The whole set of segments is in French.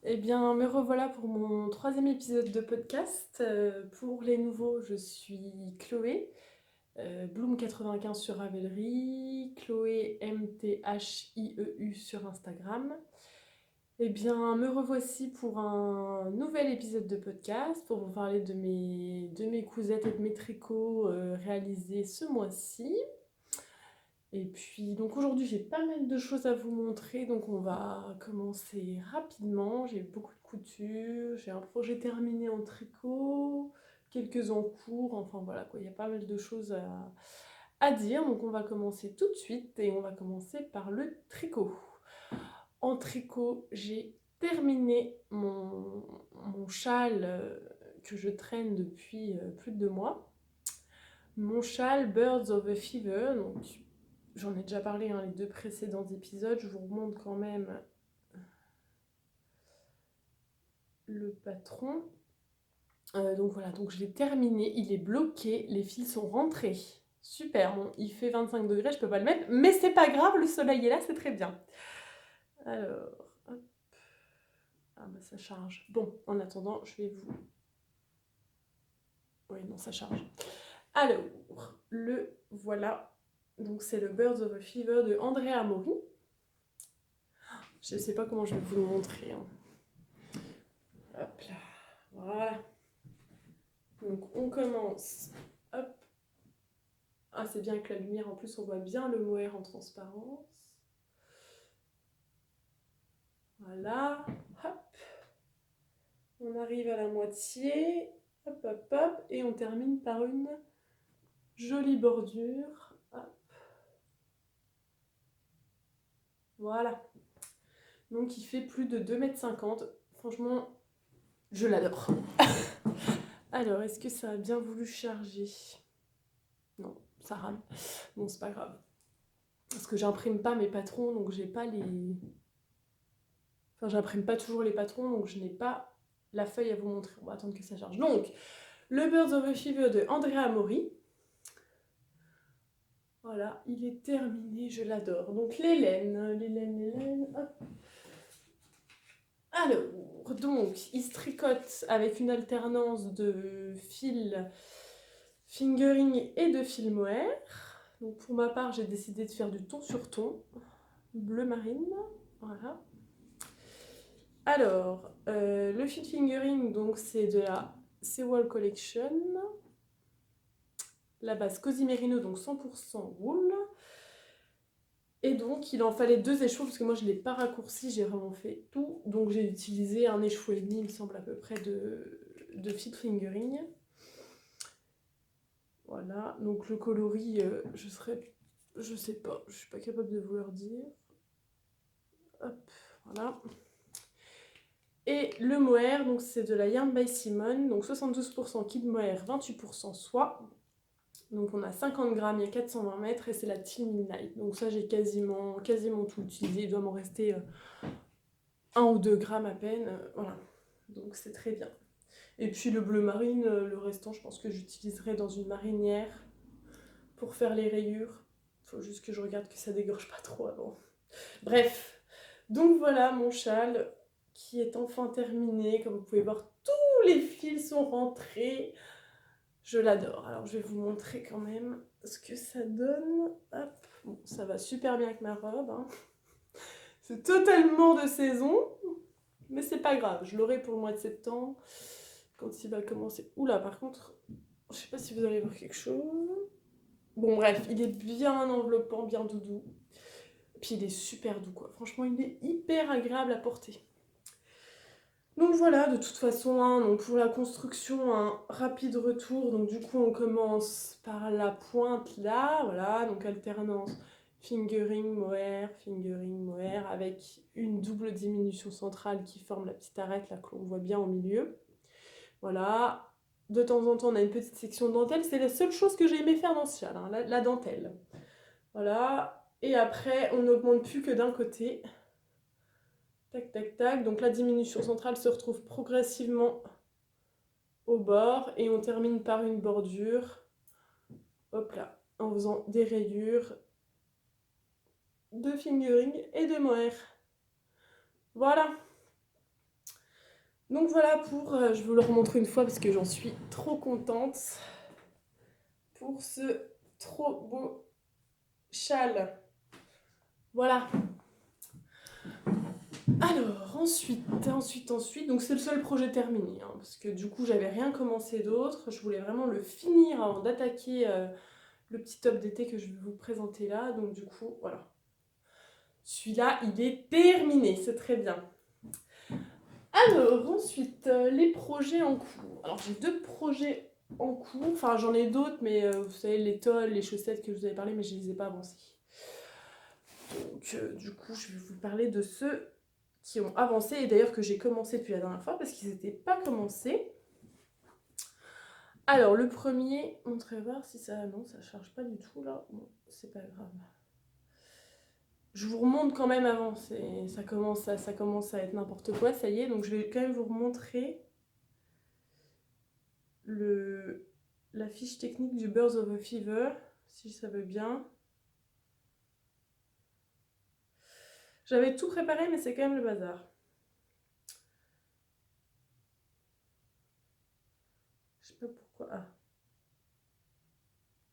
Eh bien, me revoilà pour mon troisième épisode de podcast. Pour les nouveaux, je suis Chloé, Bloom95 sur Ravelry, Chloé MTHIEU sur Instagram. Eh bien, me revoici pour un nouvel épisode de podcast pour vous parler de mes cousettes et de mes tricots réalisés ce mois-ci. Et puis, donc aujourd'hui, j'ai pas mal de choses à vous montrer, donc on va commencer rapidement. J'ai beaucoup de couture, j'ai un projet terminé en tricot, quelques en cours, enfin voilà quoi, il y a pas mal de choses à dire. Donc on va commencer tout de suite et on va commencer par le tricot. En tricot, j'ai terminé mon châle que je traîne depuis plus de 2 mois. Mon châle Birds of a Feather, donc j'en ai déjà parlé les deux précédents épisodes, je vous remonte quand même le patron. Donc voilà, donc je l'ai terminé, il est bloqué, les fils sont rentrés. Super, bon, il fait 25 degrés, je peux pas le mettre, mais c'est pas grave, le soleil est là, c'est très bien. Alors, hop. Ah bah ça charge. Bon, en attendant, je vais vous... Oui, non, ça charge. Alors, le voilà. Donc c'est le Birds of a Feather de Andrea Mori. Je sais pas comment je vais vous le montrer, hein. Hop là, voilà. Donc on commence. Hop. Ah, c'est bien que la lumière, en plus, on voit bien le mohair en transparence. Voilà. Hop. On arrive à la moitié. Hop, hop, hop. Et on termine par une jolie bordure. Hop. Voilà. Donc il fait plus de 2,50 m. Franchement, je l'adore. Alors, est-ce que ça a bien voulu charger? Non, ça rame. Bon, c'est pas grave. Parce que j'imprime pas mes patrons, donc j'ai pas les... Enfin, j'imprime pas toujours les patrons, donc je n'ai pas la feuille à vous montrer. On va attendre que ça charge. Donc, le Birds of a Feather de Andrea Mori. Voilà, il est terminé, je l'adore. Donc, les laines, hop. Alors, donc, il se tricote avec une alternance de fil fingering et de fil mohair. Donc, pour ma part, j'ai décidé de faire du ton sur ton, bleu marine. Voilà. Alors, le fil fingering, donc c'est de la Sewall Collection. La base Cosy Merino, donc 100% wool. Et donc, il en fallait 2 échos, parce que moi, je ne l'ai pas raccourci, j'ai vraiment fait tout. Donc, j'ai utilisé un écheau et demi, il me semble, à peu près, de fil fingering. Voilà, donc le coloris, je sais pas, je suis pas capable de vous le dire. Hop, voilà. Et le mohair, donc c'est de la Yarn by Simone, donc 72% kid mohair, 28% soie. Donc on a 50 grammes, il y a 420 mètres et c'est la Teal Midnight. Donc ça j'ai quasiment tout utilisé, il doit m'en rester 1 ou 2 grammes à peine. Voilà, donc c'est très bien. Et puis le bleu marine, le restant je pense que j'utiliserai dans une marinière pour faire les rayures. Faut juste que je regarde que ça dégorge pas trop avant. Bref, donc voilà mon châle qui est enfin terminé. Comme vous pouvez voir, tous les fils sont rentrés. Je l'adore. Alors je vais vous montrer quand même ce que ça donne. Hop. Bon, ça va super bien avec ma robe, hein. C'est totalement de saison, mais c'est pas grave. Je l'aurai pour le mois de septembre quand il va commencer. Oula, par contre, je sais pas si vous allez voir quelque chose. Bon, bref, il est bien enveloppant, bien doudou. Puis il est super doux, quoi. Franchement, il est hyper agréable à porter. Donc voilà, de toute façon, hein, donc pour la construction, un rapide retour. Donc du coup, on commence par la pointe là, voilà, donc alternance fingering, mohair, avec une double diminution centrale qui forme la petite arête là que l'on voit bien au milieu. Voilà. De temps en temps, on a une petite section de dentelle. C'est la seule chose que j'ai aimé faire dans ce châle, hein, la dentelle. Voilà. Et après, on n'augmente plus que d'un côté. Tac, tac, tac. Donc la diminution centrale se retrouve progressivement au bord et on termine par une bordure. Hop là. En faisant des rayures de fingering et de mohair. Voilà. Donc voilà pour, je vais vous le remontrer une fois parce que j'en suis trop contente, pour ce trop beau châle. Voilà. Alors, ensuite, donc c'est le seul projet terminé, hein, parce que du coup j'avais rien commencé d'autre, je voulais vraiment le finir avant d'attaquer le petit top d'été que je vais vous présenter là, donc du coup, voilà. Celui-là, il est terminé, c'est très bien. Alors, ensuite, les projets en cours. Alors, j'ai 2 projets en cours, enfin j'en ai d'autres, mais vous savez, les tolls, les chaussettes que je vous avais parlé, mais je ne les ai pas avancés. Donc, du coup, je vais vous parler de ceux qui ont avancé, et d'ailleurs que j'ai commencé depuis la dernière fois, parce qu'ils n'étaient pas commencés. Alors, le premier, montrez voir si ça... Non, ça charge pas du tout, là. Bon, c'est pas grave. Je vous remonte quand même avant, ça commence à être n'importe quoi, ça y est. Donc, je vais quand même vous remontrer la fiche technique du Birds of a Fever, si ça veut bien. J'avais tout préparé, mais c'est quand même le bazar. Je sais pas pourquoi. Ah.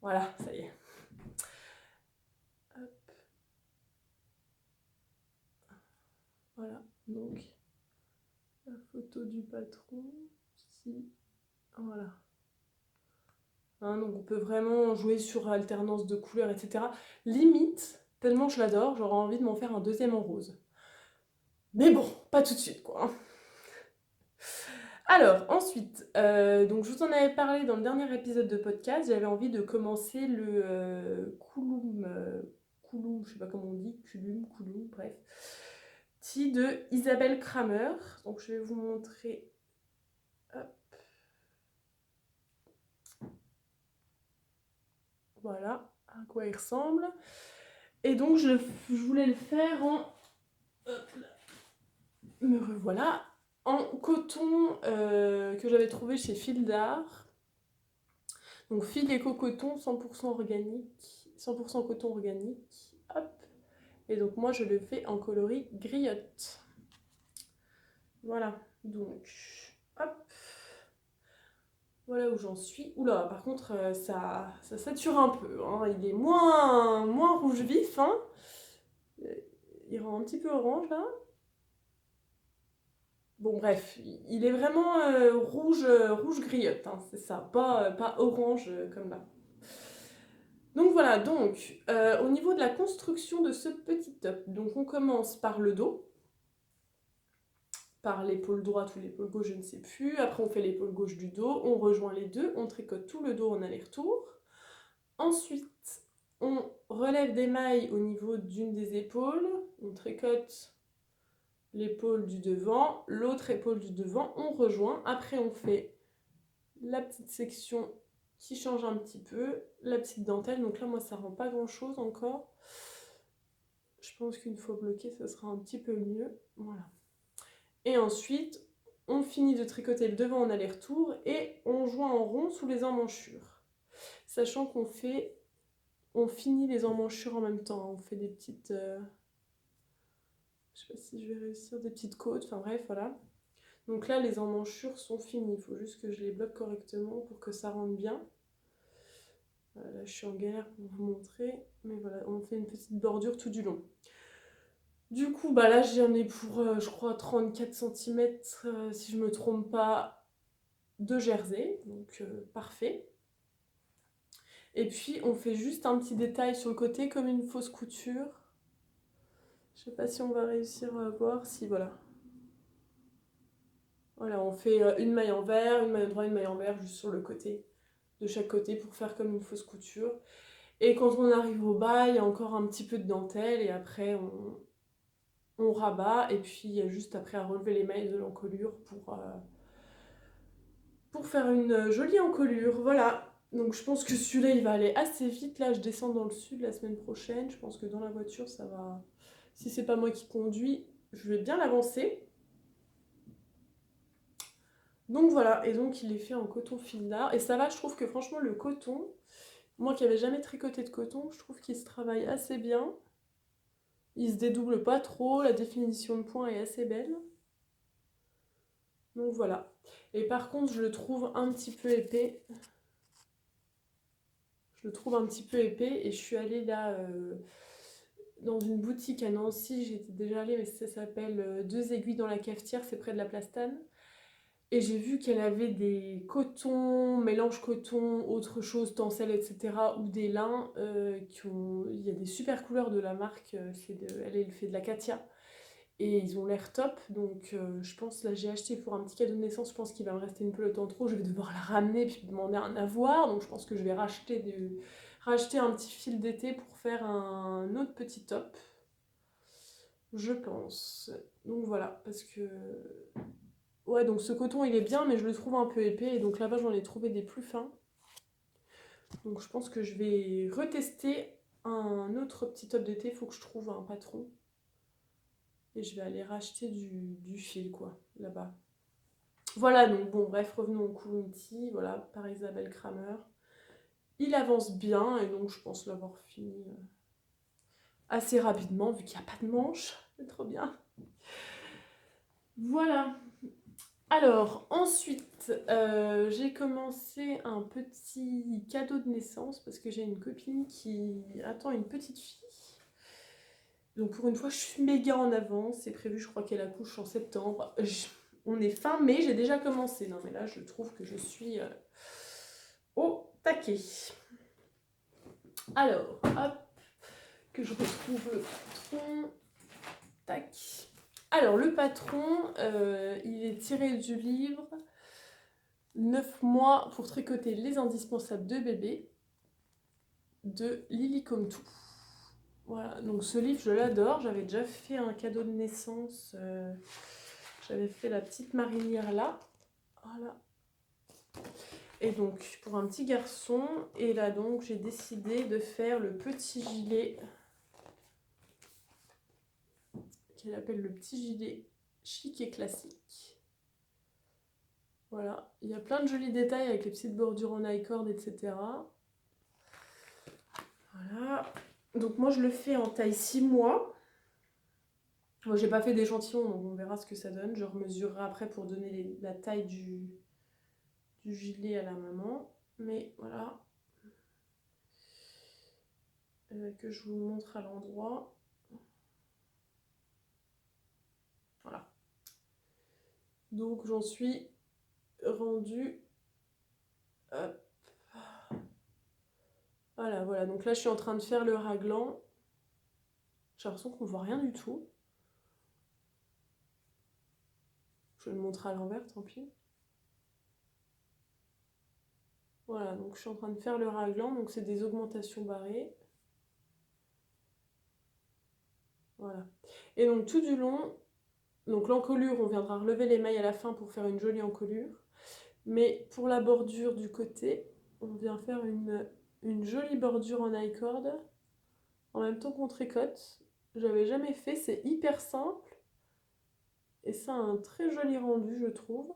Voilà, ça y est. Hop. Voilà, donc la photo du patron, ici, voilà. Hein, donc on peut vraiment jouer sur alternance de couleurs, etc. Limite, tellement je l'adore, j'aurais envie de m'en faire un deuxième en rose. Mais bon, pas tout de suite, quoi. Alors, ensuite, donc je vous en avais parlé dans le dernier épisode de podcast, j'avais envie de commencer le Couloum, je sais pas comment on dit, Couloum, bref, tea de Isabelle Kramer. Donc je vais vous montrer, hop, voilà à quoi il ressemble. Et donc je voulais le faire en, hop là, me revoilà, en coton que j'avais trouvé chez Fil d'Art. Donc fil éco-coton 100% organique, 100% coton organique. Hop. Et donc moi je le fais en coloris griotte. Voilà. Donc hop. Voilà où j'en suis. Oula, par contre ça sature un peu, hein. Il est moins rouge vif, hein. Il rend un petit peu orange là. Bon bref, il est vraiment rouge griotte, hein, c'est ça, pas orange comme là. Donc voilà, donc au niveau de la construction de ce petit top, donc on commence par le dos, par l'épaule droite ou l'épaule gauche, je ne sais plus. Après on fait l'épaule gauche du dos, on rejoint les deux, on tricote tout le dos en aller-retour. Ensuite, on relève des mailles au niveau d'une des épaules, on tricote l'épaule du devant, l'autre épaule du devant, on rejoint. Après on fait la petite section qui change un petit peu, la petite dentelle. Donc là moi ça rend pas grand chose encore. Je pense qu'une fois bloqué ça sera un petit peu mieux. Voilà. Et ensuite on finit de tricoter le devant en aller-retour et on joint en rond sous les emmanchures. Sachant on finit les emmanchures en même temps. On fait des petites... je sais pas si je vais réussir, des petites côtes. Enfin bref, voilà. Donc là les emmanchures sont finies. Il faut juste que je les bloque correctement pour que ça rentre bien. Là, je suis en galère pour vous montrer, mais voilà, on fait une petite bordure tout du long. Du coup, bah là, j'en ai pour, je crois, 34 cm, si je me trompe pas, de jersey, donc parfait. Et puis, on fait juste un petit détail sur le côté, comme une fausse couture. Je sais pas si on va réussir à voir, si, voilà. Voilà, on fait une maille envers, une maille droite, une maille envers, juste sur le côté, de chaque côté, pour faire comme une fausse couture. Et quand on arrive au bas, il y a encore un petit peu de dentelle, et après, on rabat, et puis il y a juste après à relever les mailles de l'encolure pour faire une jolie encolure. Voilà, donc je pense que celui-là il va aller assez vite. Là je descends dans le sud la semaine prochaine, je pense que dans la voiture ça va, si c'est pas moi qui conduis, je vais bien l'avancer. Donc voilà, et donc il est fait en coton fil d'art, et ça va, je trouve que franchement le coton, moi qui n'avais jamais tricoté de coton, je trouve qu'il se travaille assez bien. Il se dédouble pas trop, la définition de point est assez belle. Donc voilà. Et par contre, je le trouve un petit peu épais. Je le trouve un petit peu épais et je suis allée là dans une boutique à Nancy, j'étais déjà allée, mais ça s'appelle Deux aiguilles dans la cafetière, c'est près de la Plastane. Et j'ai vu qu'elle avait des cotons, mélange coton, autre chose, tencel, etc. ou des lins qui ont... Il y a des super couleurs de la marque, elle fait de la Katia. Et ils ont l'air top, donc je pense, là j'ai acheté pour un petit cadeau de naissance, je pense qu'il va me rester une pelote en trop, je vais devoir la ramener puis demander un avoir, donc je pense que je vais racheter un petit fil d'été pour faire un autre petit top, je pense. Donc voilà, parce que... Ouais, donc ce coton il est bien, mais je le trouve un peu épais, et donc là-bas j'en ai trouvé des plus fins. Donc je pense que je vais retester un autre petit top d'été, il faut que je trouve un patron. Et je vais aller racheter du fil, quoi, là-bas. Voilà, donc bon, bref, revenons au Kunti, voilà, par Isabelle Kramer. Il avance bien, et donc je pense l'avoir fini assez rapidement, vu qu'il n'y a pas de manche. C'est trop bien. Voilà. Alors, ensuite, j'ai commencé un petit cadeau de naissance, parce que j'ai une copine qui attend une petite fille. Donc pour une fois, je suis méga en avance. C'est prévu, je crois qu'elle accouche en septembre. On est fin mai, j'ai déjà commencé. Non mais là, je trouve que je suis au taquet. Alors, hop, que je retrouve le patron. Tac. Alors, le patron, il est tiré du livre 9 mois pour tricoter les indispensables de bébé de Lily Comme Tout. Voilà, donc ce livre, je l'adore. J'avais déjà fait un cadeau de naissance. J'avais fait la petite marinière là. Voilà. Et donc, pour un petit garçon. Et là, donc, j'ai décidé de faire le petit gilet. Qu'elle appelle le petit gilet chic et classique. Voilà. Il y a plein de jolis détails avec les petites bordures en I-cord, etc. Voilà. Donc, moi, je le fais en taille 6 mois. Moi, j'ai pas fait d'échantillon, donc on verra ce que ça donne. Je remesurerai après pour donner la taille du gilet à la maman. Mais voilà. Que je vous montre à l'endroit. Voilà. Donc j'en suis rendue. Hop. Voilà. Donc là, je suis en train de faire le raglan. J'ai l'impression qu'on voit rien du tout. Je vais le montrer à l'envers, tant pis. Voilà, donc je suis en train de faire le raglan. Donc c'est des augmentations barrées. Voilà. Et donc tout du long, donc l'encolure, on viendra relever les mailles à la fin pour faire une jolie encolure. Mais pour la bordure du côté, on vient faire une jolie bordure en I-cord en même temps qu'on tricote. J'avais jamais fait, c'est hyper simple et ça a un très joli rendu, je trouve.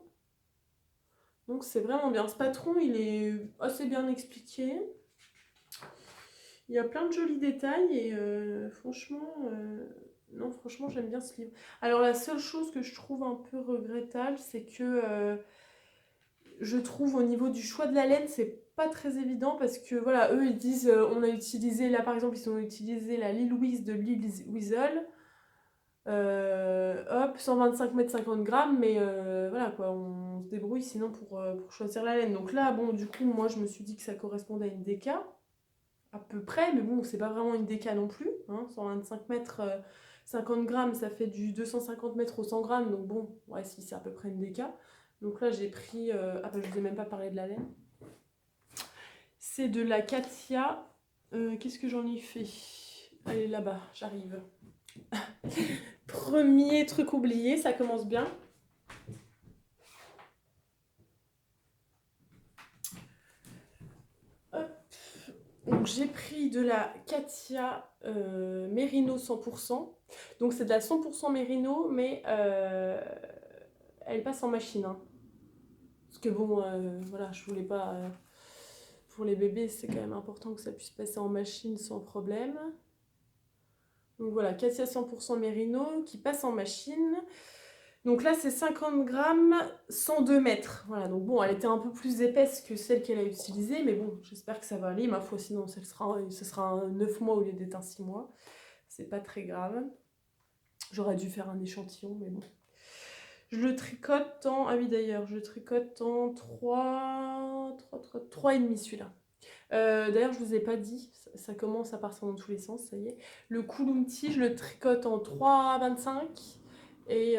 Donc c'est vraiment bien. Ce patron, il est assez bien expliqué. Il y a plein de jolis détails et franchement, non, franchement, j'aime bien ce livre. Alors la seule chose que je trouve un peu regrettable, c'est que je trouve au niveau du choix de la laine, c'est pas très évident parce que voilà, eux ils disent on a utilisé, là par exemple, ils ont utilisé la Lille Louise de Lille Weasel. Hop, 125 mètres 50 grammes, mais voilà quoi, on se débrouille sinon pour choisir la laine. Donc là, bon, du coup, moi je me suis dit que ça correspondait à une déca, à peu près, mais bon, c'est pas vraiment une déca non plus. Hein, 125 mètres 50 grammes, ça fait du 250 mètres au 100 grammes, donc bon, ouais, si c'est à peu près une déca. Donc là, j'ai pris. Ah bah, je vous ai même pas parlé de la laine. C'est de la Katia. Qu'est-ce que j'en ai fait? Allez, là-bas, j'arrive. Premier truc oublié, ça commence bien. Hop. Donc j'ai pris de la Katia Mérino 100%. Donc c'est de la 100% Mérino, mais elle passe en machine. Hein. Parce que bon, voilà, je voulais pas... pour les bébés, c'est quand même important que ça puisse passer en machine sans problème. Donc voilà, Katia 100% Mérino qui passe en machine. Donc là, c'est 50 grammes, 102 mètres. Voilà, donc bon, elle était un peu plus épaisse que celle qu'elle a utilisée, mais bon, j'espère que ça va aller. Ma foi, sinon, ce sera un 9 mois au lieu d'être un 6 mois. C'est pas très grave. J'aurais dû faire un échantillon, mais bon. Je le tricote en... Ah oui, d'ailleurs, je le tricote en 3,5 celui-là. D'ailleurs, je vous ai pas dit, ça commence à partir dans tous les sens, ça y est. Le Kulumti, je le tricote en 3,25. Et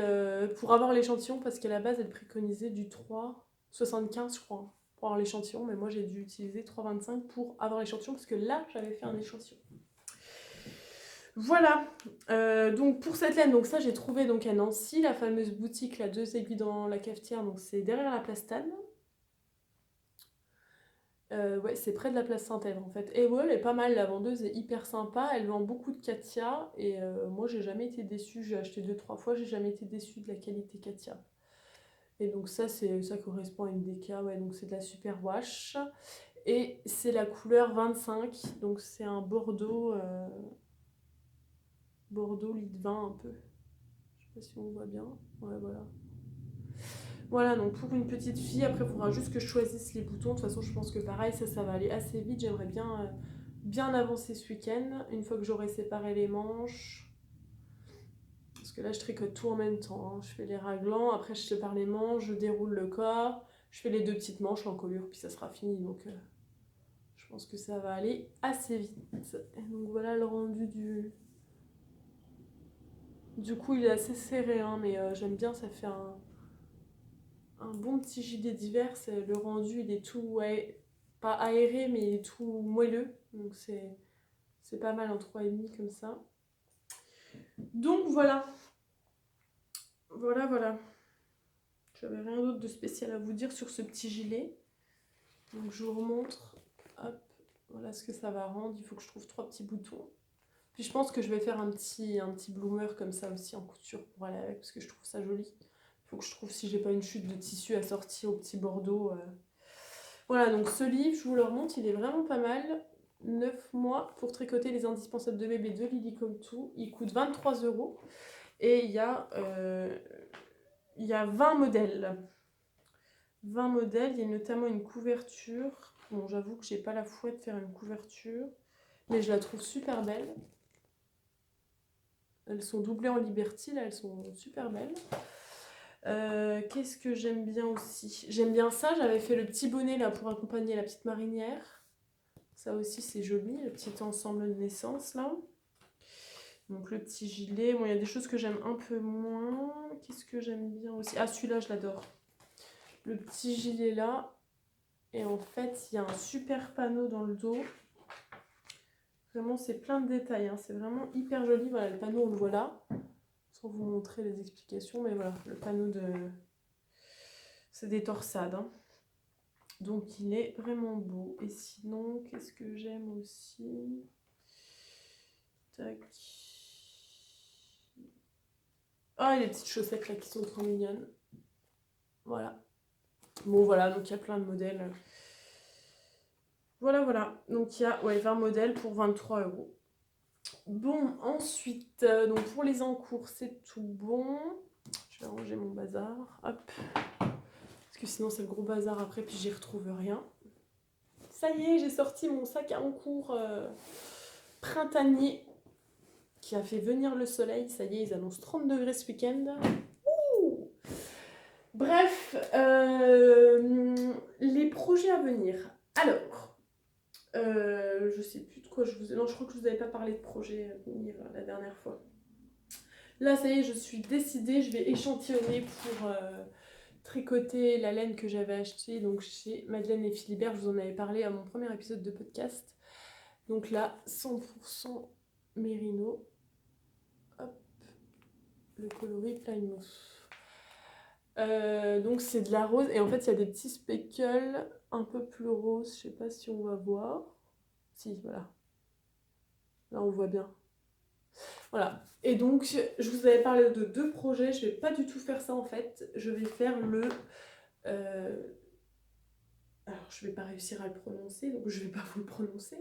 pour avoir l'échantillon, parce qu'à la base, elle préconisait du 3,75, je crois, pour avoir l'échantillon. Mais moi, j'ai dû utiliser 3,25 pour avoir l'échantillon, parce que là, j'avais fait un échantillon. Voilà, donc pour cette laine, donc ça j'ai trouvé donc à Nancy, la fameuse boutique, la 2 aiguilles dans la cafetière, donc c'est derrière la place Tannes. Ouais, c'est près de la place Saint-Ève en fait. Et ouais, elle est pas mal, la vendeuse est hyper sympa, elle vend beaucoup de Katia et moi j'ai jamais été déçue, j'ai acheté 2-3 fois, j'ai jamais été déçue de la qualité Katia. Et donc ça correspond à une DK, ouais, donc c'est de la super wash. Et c'est la couleur 25, donc c'est un Bordeaux lit de vin un peu. Je sais pas si on voit bien. Ouais, voilà. Voilà, donc pour une petite fille, après il faudra juste que je choisisse les boutons. De toute façon, je pense que pareil, ça va aller assez vite. J'aimerais bien avancer ce week-end, une fois que j'aurai séparé les manches. Parce que là, je tricote tout en même temps, hein. Je fais les raglans, après je sépare les manches, je déroule le corps, je fais les 2 petites manches, l'encolure, puis ça sera fini. Donc je pense que ça va aller assez vite. Et donc voilà le rendu du coup, il est assez serré, hein, mais j'aime bien, ça fait un bon petit gilet d'hiver. Le rendu, il est tout, ouais, pas aéré, mais il est tout moelleux. Donc c'est pas mal en 3,5 comme ça. Donc voilà. Voilà. J'avais rien d'autre de spécial à vous dire sur ce petit gilet. Donc je vous remontre. Hop, voilà ce que ça va rendre. Il faut que je trouve 3 petits boutons. Puis je pense que je vais faire un petit bloomer comme ça aussi en couture pour aller avec, parce que je trouve ça joli. Il faut que je trouve si j'ai pas une chute de tissu assortie au petit bordeaux. Voilà, donc ce livre, je vous le remonte, il est vraiment pas mal. 9 mois pour tricoter les indispensables de bébé de Lily Come To. Il coûte 23 €. Et il y a 20 modèles. 20 modèles, il y a notamment une couverture. Bon, j'avoue que j'ai pas la foi de faire une couverture, mais je la trouve super belle. Elles sont doublées en Liberty, là, elles sont super belles. Qu'est-ce que j'aime bien aussi? J'aime bien ça, j'avais fait le petit bonnet là pour accompagner la petite marinière. Ça aussi c'est joli, le petit ensemble de naissance là. Donc le petit gilet, bon il y a des choses que j'aime un peu moins. Qu'est-ce que j'aime bien aussi? Ah celui-là je l'adore. Le petit gilet là. Et en fait il y a un super panneau dans le dos. Vraiment c'est plein de détails, hein. C'est vraiment hyper joli. Voilà le panneau on le voit là. Sans vous montrer les explications, mais voilà le panneau de... C'est des torsades, hein. Donc il est vraiment beau. Et sinon, qu'est-ce que j'aime aussi? Tac. Ah, et les petites chaussettes là qui sont trop mignonnes. Voilà. Bon voilà, donc il y a plein de modèles. Voilà. Donc il y a 20 modèles pour 23 €. Bon, ensuite, donc pour les encours, c'est tout bon. Je vais ranger mon bazar. Hop. Parce que sinon c'est le gros bazar après, puis j'y retrouve rien. Ça y est, j'ai sorti mon sac à encours printanier qui a fait venir le soleil. Ça y est, ils annoncent 30 degrés ce week-end. Ouh. Bref, les projets à venir. Alors, je sais plus de quoi je vous ai... Non, je crois que je vous avais pas parlé de projets à venir la dernière fois. Là, ça y est, je suis décidée. Je vais échantillonner pour tricoter la laine que j'avais achetée donc chez Madeleine et Philibert. Je vous en avais parlé à mon premier épisode de podcast. Donc là, 100% mérino. Hop, le coloris Plymouth. Donc c'est de la rose et en fait il y a des petits speckles un peu plus roses. Je sais pas si on va voir. Si, voilà. Là on voit bien. Voilà. Et donc je vous avais parlé de 2 projets. Je vais pas du tout faire ça en fait. Je vais faire le... Alors je vais pas réussir à le prononcer, donc je vais pas vous le prononcer.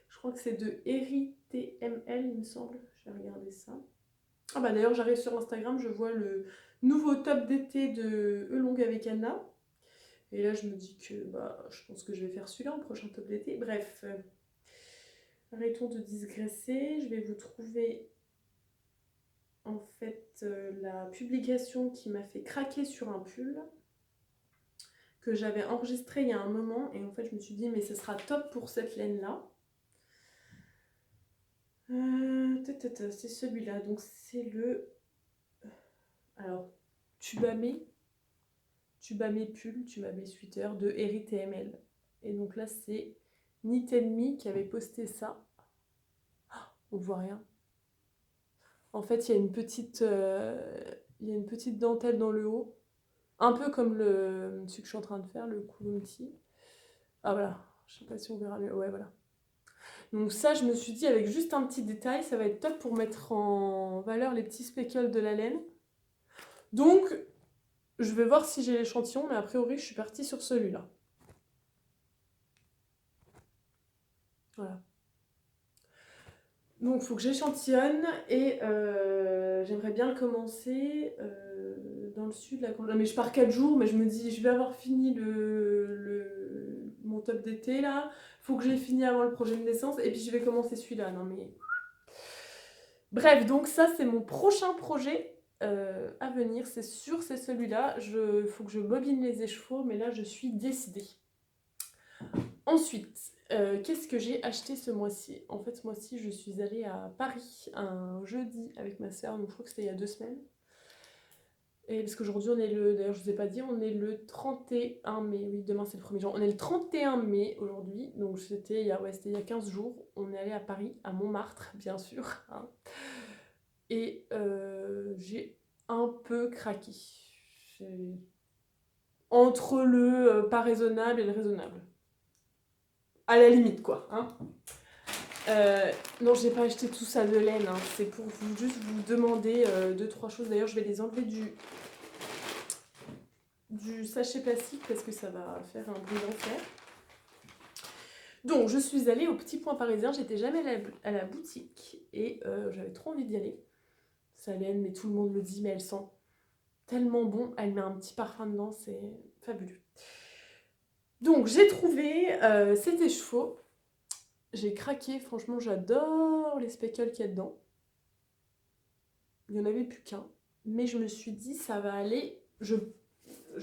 Je crois que c'est de Eri TML, il me semble. Je vais regarder ça. Ah bah d'ailleurs, j'arrive sur Instagram, je vois le nouveau top d'été de Elong avec Anna. Et là, je me dis que bah, je pense que je vais faire celui-là en prochain top d'été. Bref, arrêtons de digresser. Je vais vous trouver en fait la publication qui m'a fait craquer sur un pull que j'avais enregistré il y a un moment. Et en fait, je me suis dit, mais ce sera top pour cette laine-là. C'est celui-là. Donc, c'est le. Alors, Tubamé. Tubamé pull, Tubamé sweater de Eri TML. Et donc là, c'est Knit Me qui avait posté ça. On voit rien. En fait, il y a une petite dentelle dans le haut. Un peu comme celui que je suis en train de faire, le Kulunti. Ah voilà, je sais pas si on verra mieux. Ouais, voilà. Donc ça, je me suis dit, avec juste un petit détail, ça va être top pour mettre en valeur les petits speckles de la laine. Donc, je vais voir si j'ai l'échantillon, mais a priori, je suis partie sur celui-là. Voilà. Donc, il faut que j'échantillonne et j'aimerais bien le commencer dans le sud. Là, mais je pars 4 jours, mais je me dis, je vais avoir fini mon top d'été là. Faut que j'ai fini avant le projet de naissance et puis je vais commencer celui-là. Non mais. Bref, donc ça, c'est mon prochain projet à venir. C'est sûr, c'est celui-là. Faut que je bobine les écheveaux, mais là, je suis décidée. Ensuite, qu'est-ce que j'ai acheté ce mois-ci? En fait, ce mois-ci, je suis allée à Paris un jeudi avec ma soeur, donc je crois que c'était il y a 2 semaines. Et parce qu'aujourd'hui, d'ailleurs, je vous ai pas dit, on est le 31 mai. Oui, demain c'est le 1er juin. On est le 31 mai aujourd'hui, donc c'était il y a 15 jours. On est allé à Paris, à Montmartre, bien sûr. Hein. Et j'ai un peu craqué. Entre le pas raisonnable et le raisonnable. À la limite, quoi. Hein. Non, j'ai pas acheté tout ça de laine. Hein. C'est pour juste vous demander 2-3 choses. D'ailleurs, je vais les enlever du sachet plastique parce que ça va faire un bruit d'enfer. Donc, je suis allée au Petit Point Parisien. J'étais jamais à la boutique et j'avais trop envie d'y aller. Ça laine, mais tout le monde le dit, mais elle sent tellement bon. Elle met un petit parfum dedans, c'est fabuleux. Donc, j'ai trouvé ces écheveaux. J'ai craqué, franchement, j'adore les speckles qu'il y a dedans. Il n'y en avait plus qu'un. Mais je me suis dit, ça va aller. Je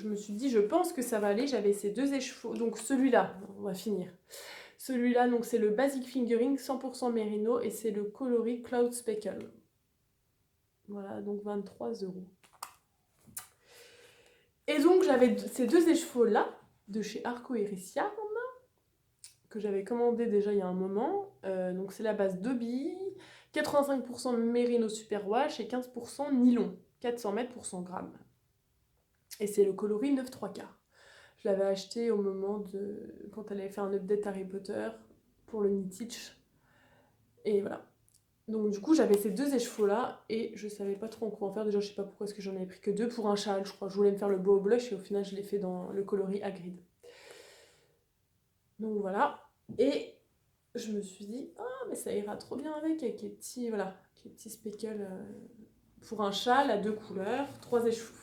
me suis dit, je pense que ça va aller. J'avais ces 2 écheveaux. Donc celui-là, on va finir. Celui-là, donc c'est le Basic Fingering 100% Merino et c'est le coloris Cloud Speckle. Voilà, donc 23 €. Et donc j'avais ces 2 écheveaux-là de chez Arco Iris Yarn que j'avais commandé déjà il y a un moment. Donc c'est la base 2 billes, 85% Merino Superwash et 15% nylon, 400 mètres pour 100 grammes. Et c'est le coloris 9/3 quarts. Je l'avais acheté au moment de quand elle avait fait un update Harry Potter pour le Knitich. Et voilà. Donc du coup j'avais ces 2 écheveaux-là et je savais pas trop en quoi en faire. Déjà je sais pas pourquoi est-ce que j'en avais pris que 2 pour un châle, je crois. Je voulais me faire le bow blush et au final je l'ai fait dans le coloris Hagrid. Donc voilà. Et je me suis dit, ah mais ça ira trop bien avec les petits, voilà, avec les petits speckles pour un châle à 2 couleurs, 3 écheveaux.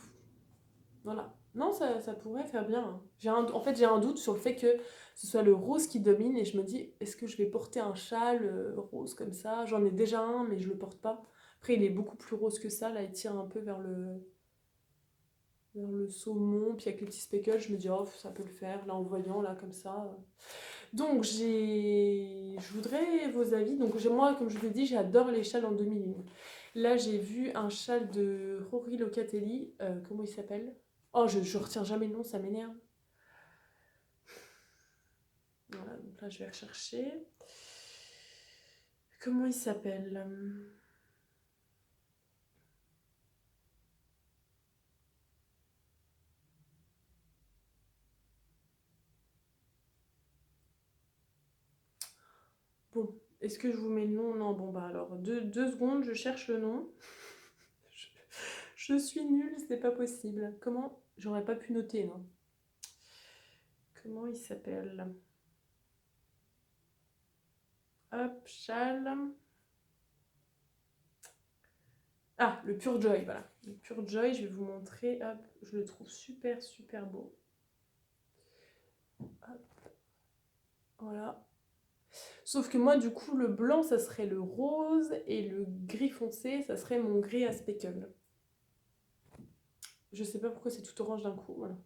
Voilà. Non, ça pourrait faire bien. En fait, j'ai un doute sur le fait que ce soit le rose qui domine et je me dis, est-ce que je vais porter un châle rose comme ça? J'en ai déjà un, mais je le porte pas. Après, il est beaucoup plus rose que ça. Là, il tire un peu vers le saumon. Puis avec les petits speckles, je me dis, oh, ça peut le faire. Là, en voyant, là, comme ça. Donc, je voudrais vos avis. Donc, moi, comme je vous l'ai dit, j'adore les châles en demi-ligne. Là, j'ai vu un châle de Rory Locatelli. Comment il s'appelle? Oh, je retiens jamais le nom, ça m'énerve. Voilà, donc là, je vais rechercher. Comment il s'appelle? Bon, est-ce que je vous mets le nom? Non, bon, bah alors, 2 secondes, je cherche le nom. Je suis nulle, c'est pas possible. Comment? J'aurais pas pu noter, non? Comment il s'appelle? Hop, châle. Ah, le Pure Joy, voilà. Le Pure Joy, je vais vous montrer. Hop, je le trouve super, super beau. Hop, voilà. Sauf que moi, du coup, le blanc, ça serait le rose, et le gris foncé, ça serait mon gris à speckle. Je sais pas pourquoi c'est tout orange d'un coup, voilà.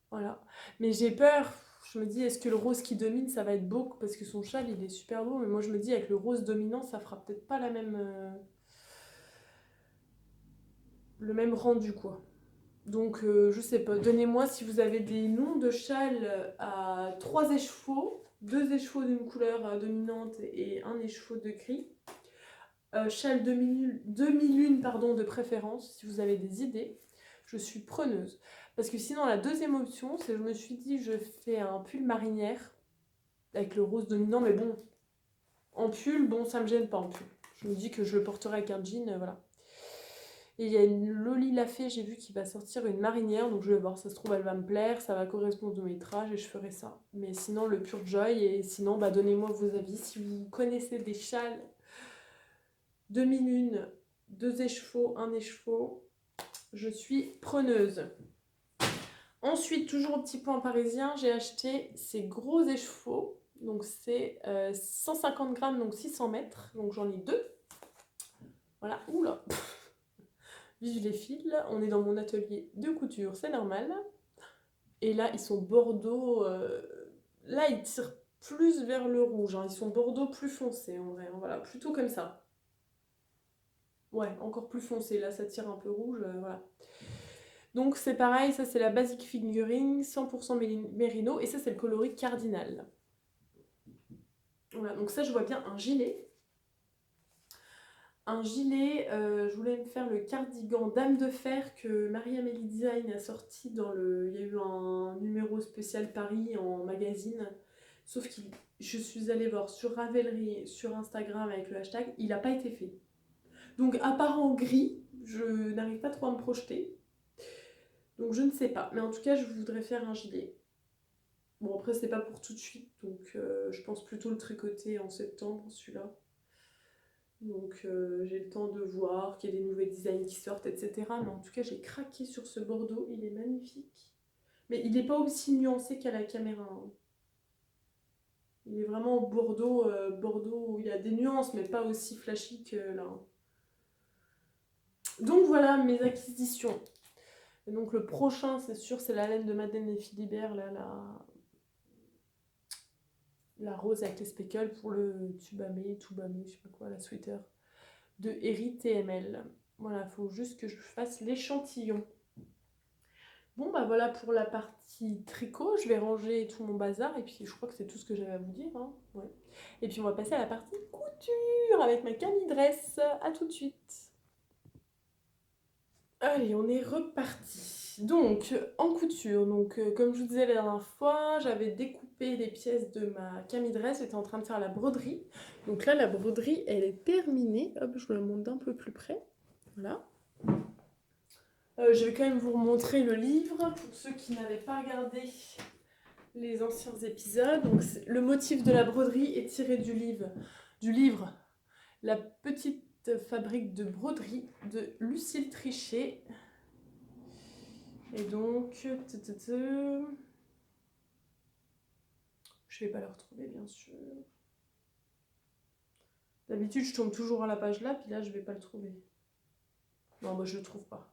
Voilà. Mais j'ai peur, je me dis, est-ce que le rose qui domine, ça va être beau? Parce que son châle, il est super beau, mais moi, je me dis, avec le rose dominant, ça fera peut-être pas la même, le même rendu, quoi. Donc, je sais pas, donnez-moi si vous avez des noms de châles à 3 échevaux, 2 échevaux d'une couleur dominante et un écheveau de gris. Châle demi-lune, pardon, de préférence, si vous avez des idées. Je suis preneuse. Parce que sinon, la deuxième option, c'est je me suis dit, je fais un pull marinière avec le rose dominant, mais bon, en pull, bon, ça me gêne pas en pull. Je me dis que je le porterai avec un jean, voilà. Et il y a une Loli Lafay, j'ai vu qu'il va sortir une marinière, donc je vais voir, ça se trouve elle va me plaire, ça va correspondre au métrage et je ferai ça. Mais sinon le Pure Joy, et sinon bah donnez-moi vos avis. Si vous connaissez des châles demi-lune, 2 écheveaux, 1 écheveau, je suis preneuse. Ensuite, toujours au petit point parisien, j'ai acheté ces gros écheveaux. Donc c'est 150 grammes, donc 600 mètres. Donc j'en ai 2. Voilà, oula. Vive les fils, on est dans mon atelier de couture, c'est normal. Et là, ils sont bordeaux. Là, ils tirent plus vers le rouge. Hein. Ils sont bordeaux plus foncés en vrai. Hein. Voilà, plutôt comme ça. Ouais, encore plus foncé. Là, ça tire un peu rouge. Voilà. Donc, c'est pareil. Ça, c'est la Basic Fingering 100% Mérino. Et ça, c'est le coloris Cardinal. Voilà, donc ça, je vois bien un gilet. Un gilet, je voulais me faire le cardigan Dame de Fer que Marie-Amélie Design a sorti dans le... Il y a eu un numéro spécial Paris en magazine. Sauf que je suis allée voir sur Ravelry, sur Instagram avec le hashtag, il n'a pas été fait. Donc apparent gris, je n'arrive pas trop à me projeter. Donc je ne sais pas. Mais en tout cas, je voudrais faire un gilet. Bon, après, c'est pas pour tout de suite. Donc je pense plutôt le tricoter en septembre, celui-là. Donc j'ai le temps de voir qu'il y a des nouveaux designs qui sortent, etc. Mais en tout cas, j'ai craqué sur ce bordeaux, il est magnifique. Mais il n'est pas aussi nuancé qu'à la caméra. Hein. Il est vraiment bordeaux, bordeaux où il y a des nuances, mais pas aussi flashy que là. Donc voilà mes acquisitions. Et donc le prochain, c'est sûr, c'est la laine de Madeleine et Philibert, là, la rose avec les speckles pour le tubamé, je sais pas quoi, la sweater de Eri TML. Voilà, il faut juste que je fasse l'échantillon. Bon, bah voilà pour la partie tricot. Je vais ranger tout mon bazar. Et puis, je crois que c'est tout ce que j'avais à vous dire. Hein. Ouais. Et puis, on va passer à la partie couture avec ma Camille Dress. À tout de suite. Allez, on est reparti. Donc, en couture. Donc, comme je vous disais la dernière fois, j'avais découpé les pièces de ma Camille Dress. J'étais en train de faire la broderie. Donc là, la broderie, elle est terminée. Hop, je vous la montre d'un peu plus près. Voilà. Je vais quand même vous remontrer le livre pour ceux qui n'avaient pas regardé les anciens épisodes. Donc, le motif de la broderie est tiré du livre La petite fabrique de broderie de Lucille Trichet. Et donc, je vais pas le retrouver bien sûr. D'habitude, je tombe toujours à la page là, puis là, je vais pas le trouver. Non, bah, je le trouve pas.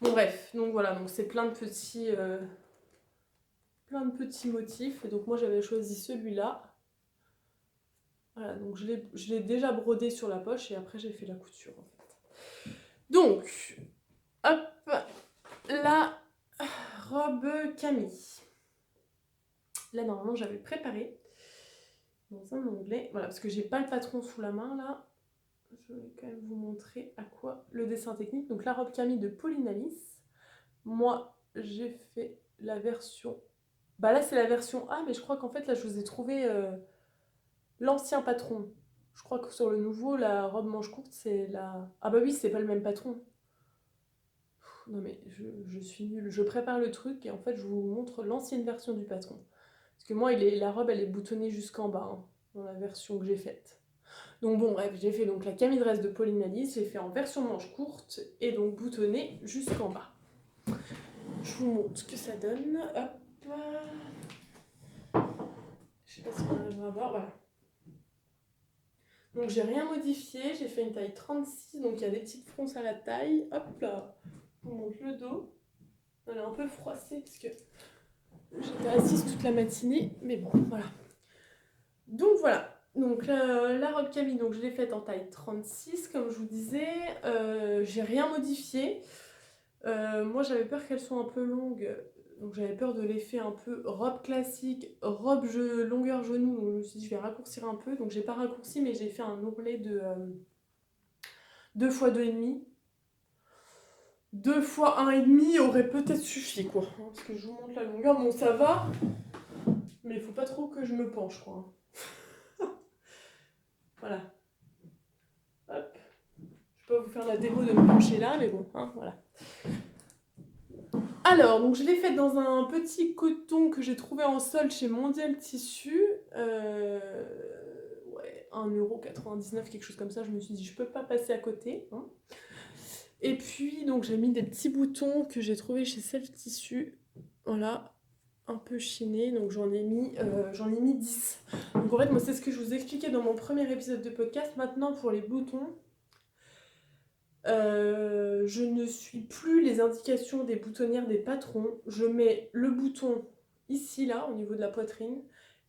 Bon, bref, donc voilà, donc c'est plein de petits motifs. Et donc, moi, j'avais choisi celui-là. Voilà, donc je l'ai déjà brodé sur la poche et après, j'ai fait la couture en fait. Donc, hop, la robe Camille. Là, normalement, j'avais préparé dans un onglet. Voilà, parce que j'ai pas le patron sous la main là. Je vais quand même vous montrer à quoi le dessin technique. Donc, la robe Camille de Pauline Alice. Moi, j'ai fait la version... Bah là, c'est la version A, mais je crois qu'en fait, là, je vous ai trouvé l'ancien patron. Je crois que sur le nouveau, la robe manche courte, c'est la... Ah bah oui, c'est pas le même patron. Non mais je suis nulle. Je prépare le truc et en fait, je vous montre l'ancienne version du patron. Parce que moi, la robe, elle est boutonnée jusqu'en bas, hein, dans la version que j'ai faite. Donc bon bref, j'ai fait donc la camidresse de Pauline Alice, j'ai fait en version manche courte et donc boutonnée jusqu'en bas. Je vous montre ce que ça donne. Hop. Je sais pas si on arrivera à voir, voilà. Donc j'ai rien modifié, j'ai fait une taille 36, donc il y a des petites fronces à la taille. Hop là, je vous montre le dos. Elle est un peu froissée parce que j'étais assise toute la matinée, mais bon, voilà. Donc voilà, donc la robe Camille, donc je l'ai faite en taille 36, comme je vous disais. J'ai rien modifié. Moi j'avais peur qu'elle soit un peu longue, donc j'avais peur de l'effet un peu robe classique, robe longueur genou, donc je me suis dit je vais raccourcir un peu, donc j'ai pas raccourci mais j'ai fait un ourlet de 2 x 2,5. 2 x 1,5 aurait peut-être suffi quoi, hein, parce que je vous montre la longueur, bon ça va, mais il faut pas trop que je me penche quoi. Voilà, hop, je peux pas vous faire la démo de me pencher là, mais bon, hein, voilà. Alors, donc je l'ai faite dans un petit coton que j'ai trouvé en solde chez Mondial Tissu. Ouais, 1,99 €, quelque chose comme ça. Je me suis dit, je peux pas passer à côté, hein. Et puis, donc j'ai mis des petits boutons que j'ai trouvés chez Self Tissu. Voilà, un peu chinés. Donc j'en ai mis 10. Donc en fait, moi, c'est ce que je vous expliquais dans mon premier épisode de podcast. Maintenant, pour les boutons, je ne suis plus les indications des boutonnières des patrons. Je mets le bouton ici, là, au niveau de la poitrine,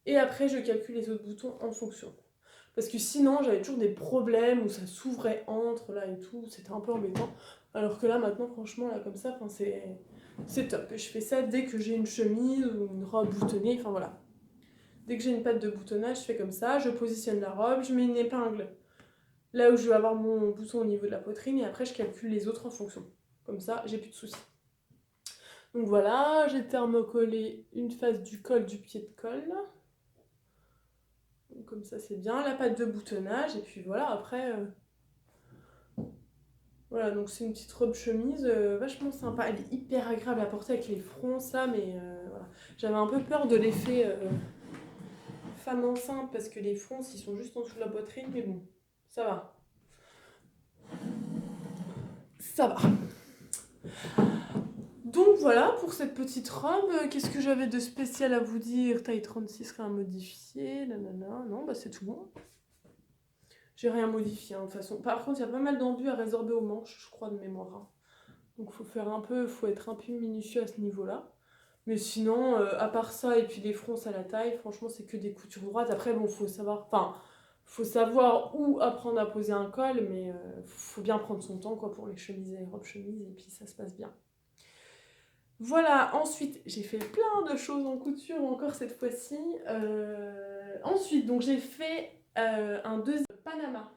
et après je calcule les autres boutons en fonction. Parce que sinon, j'avais toujours des problèmes où ça s'ouvrait entre là et tout, c'était un peu embêtant. Alors que là, maintenant, franchement, là, comme ça, c'est top. Je fais ça dès que j'ai une chemise ou une robe boutonnée, enfin voilà. Dès que j'ai une patte de boutonnage, je fais comme ça, je positionne la robe, je mets une épingle là où je vais avoir mon bouton au niveau de la poitrine et après je calcule les autres en fonction. Comme ça, j'ai plus de soucis. Donc voilà, j'ai thermocollé une face du col du pied de colle. Donc comme ça c'est bien, la patte de boutonnage et puis voilà, après... Voilà, donc c'est une petite robe chemise vachement sympa. Elle est hyper agréable à porter avec les fronces là, mais voilà. J'avais un peu peur de l'effet femme enceinte parce que les fronces ils sont juste en dessous de la poitrine, mais bon, ça va. Ça va. Donc voilà pour cette petite robe. Qu'est-ce que j'avais de spécial à vous dire? Taille 36, rien modifié, nanana. Non, bah c'est tout bon. J'ai rien modifié hein, de toute façon. Par contre, il y a pas mal d'embus à résorber aux manches, je crois, de mémoire, hein. Donc faut être un peu minutieux à ce niveau-là. Mais sinon, à part ça et puis les fronces à la taille, franchement, c'est que des coutures droites. Après, bon, faut savoir où apprendre à poser un col, mais faut bien prendre son temps quoi pour les chemises et les robes chemises, et puis ça se passe bien. Voilà, ensuite j'ai fait plein de choses en couture encore cette fois-ci. Ensuite, donc j'ai fait un deuxième Panama.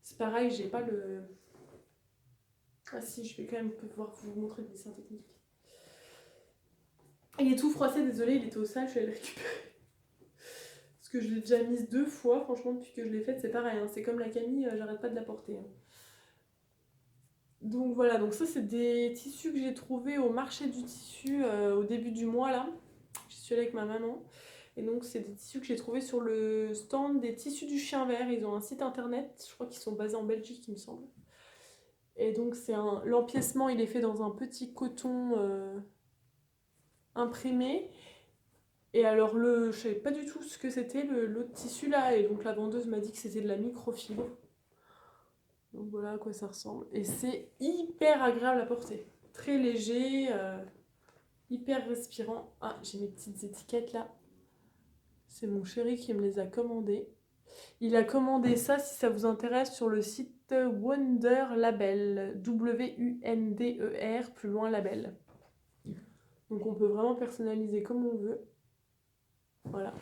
C'est pareil, j'ai pas le... Ah si, je vais quand même pouvoir vous montrer le dessin technique. Il est tout froissé, désolé, il était au sale, je vais le récupérer. Parce que je l'ai déjà mise 2 fois, franchement, depuis que je l'ai faite, c'est pareil, hein. C'est comme la Camille, j'arrête pas de la porter, hein. Donc voilà, donc ça c'est des tissus que j'ai trouvés au marché du tissu au début du mois là. Je suis allée avec ma maman. Et donc c'est des tissus que j'ai trouvés sur le stand des tissus du chien vert. Ils ont un site internet, je crois qu'ils sont basés en Belgique il me semble. Et donc l'empiècement il est fait dans un petit coton imprimé. Et alors je savais pas du tout ce que c'était l'autre tissu là. Et donc la vendeuse m'a dit que c'était de la microfibre. Donc voilà à quoi ça ressemble. Et c'est hyper agréable à porter. Très léger, hyper respirant. Ah, j'ai mes petites étiquettes là. C'est mon chéri qui me les a commandées. Il a commandé ça, si ça vous intéresse, sur le site Wonder Label. W-U-N-D-E-R, plus loin Label. Donc on peut vraiment personnaliser comme on veut. Voilà.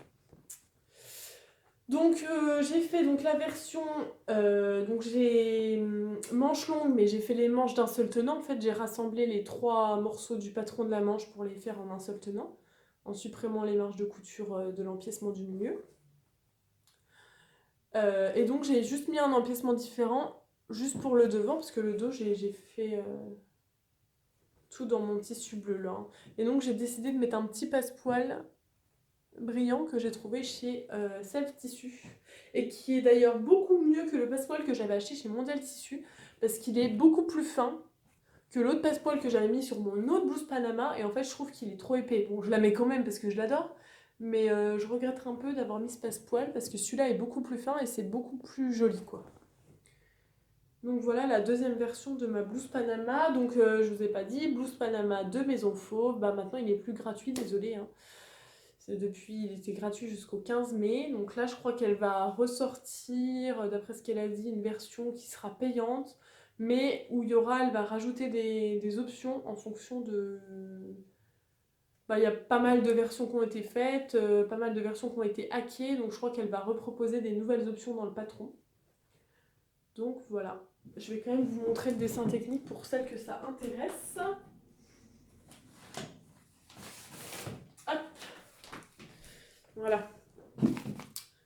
Donc j'ai fait donc, la version, donc j'ai manches longues, mais j'ai fait les manches d'un seul tenant. En fait, j'ai rassemblé les 3 morceaux du patron de la manche pour les faire en un seul tenant, en supprimant les marges de couture de l'empiècement du milieu. Et donc j'ai juste mis un empiècement différent, juste pour le devant, parce que le dos, j'ai fait tout dans mon tissu bleu là, hein. Et donc j'ai décidé de mettre un petit passepoil brillant que j'ai trouvé chez Self Tissu et qui est d'ailleurs beaucoup mieux que le passepoil que j'avais acheté chez Mondial Tissu parce qu'il est beaucoup plus fin que l'autre passepoil que j'avais mis sur mon autre blouse Panama et en fait je trouve qu'il est trop épais. Bon, je la mets quand même parce que je l'adore, mais je regrette un peu d'avoir mis ce passepoil parce que celui-là est beaucoup plus fin et c'est beaucoup plus joli quoi. Donc voilà la deuxième version de ma blouse Panama. Donc je vous ai pas dit, blouse Panama de Maison Fauve. Bah maintenant il est plus gratuit, désolé. Hein. Il était gratuit jusqu'au 15 mai. Donc là je crois qu'elle va ressortir, d'après ce qu'elle a dit, une version qui sera payante. Mais où elle va rajouter des options en fonction de... Bah, il y a pas mal de versions qui ont été faites, pas mal de versions qui ont été hackées. Donc je crois qu'elle va reproposer des nouvelles options dans le patron. Donc voilà. Je vais quand même vous montrer le dessin technique pour celles que ça intéresse. Hop. Voilà.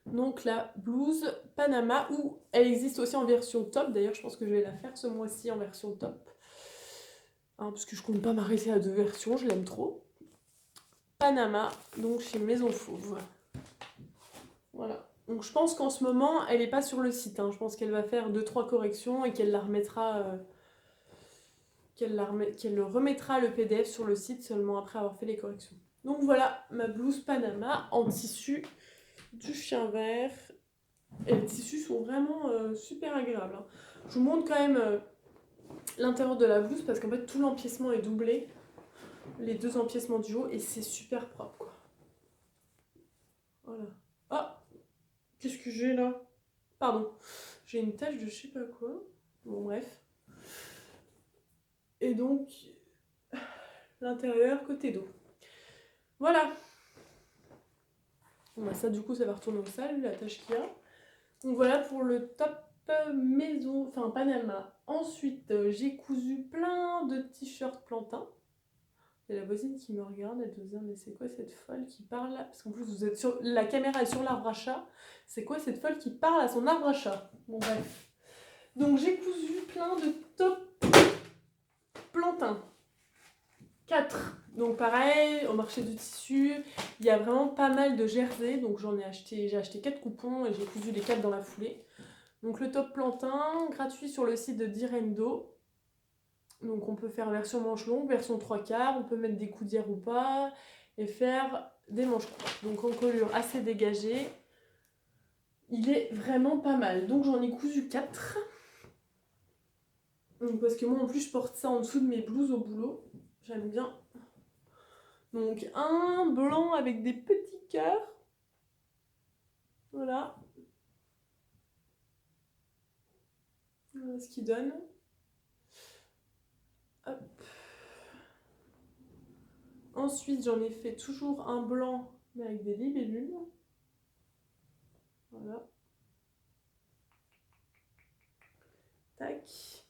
Donc la blouse Panama, où elle existe aussi en version top. D'ailleurs, je pense que je vais la faire ce mois-ci en version top. Hein, parce que je compte pas m'arrêter à 2 versions, je l'aime trop. Panama, donc chez Maison Fauve. Voilà. Donc je pense qu'en ce moment, elle n'est pas sur le site. Hein. Je pense qu'elle va faire 2-3 corrections et qu'elle la remettra... qu'elle remettra le PDF sur le site seulement après avoir fait les corrections. Donc voilà ma blouse Panama en tissu du chien vert. Et les tissus sont vraiment super agréables. Hein. Je vous montre quand même l'intérieur de la blouse parce qu'en fait tout l'empiècement est doublé. Les 2 empiècements du haut et c'est super propre quoi. Voilà. Ah, qu'est-ce que j'ai là? Pardon, j'ai une tache de je sais pas quoi. Bon bref. Et donc l'intérieur côté dos. Voilà. Bon, bah ça du coup ça va retourner au sale la tache qu'il y a. Donc voilà pour le top maison, enfin Panama. Ensuite j'ai cousu plein de t-shirts plantain. Il y a la voisine qui me regarde, elle doit se dire mais c'est quoi cette folle qui parle là? Parce qu'en plus vous êtes sur la caméra est sur l'arbre à chat. C'est quoi cette folle qui parle à son arbre à chat? Bon bref. Donc j'ai cousu plein de top plantain. 4. Donc pareil, au marché du tissu, il y a vraiment pas mal de jerseys. Donc j'ai acheté 4 coupons et j'ai cousu les 4 dans la foulée. Donc le top plantain, gratuit sur le site de Direndo. Donc on peut faire version manche longue, version 3/4, on peut mettre des coudières ou pas, et faire des manches courtes. Donc encolure assez dégagée. Il est vraiment pas mal. Donc j'en ai cousu 4. Donc, parce que moi en plus je porte ça en dessous de mes blouses au boulot. J'aime bien. Donc un blanc avec des petits cœurs. Voilà. Voilà ce qu'il donne. Hop. Ensuite, j'en ai fait toujours un blanc, mais avec des libellules. Voilà. Tac.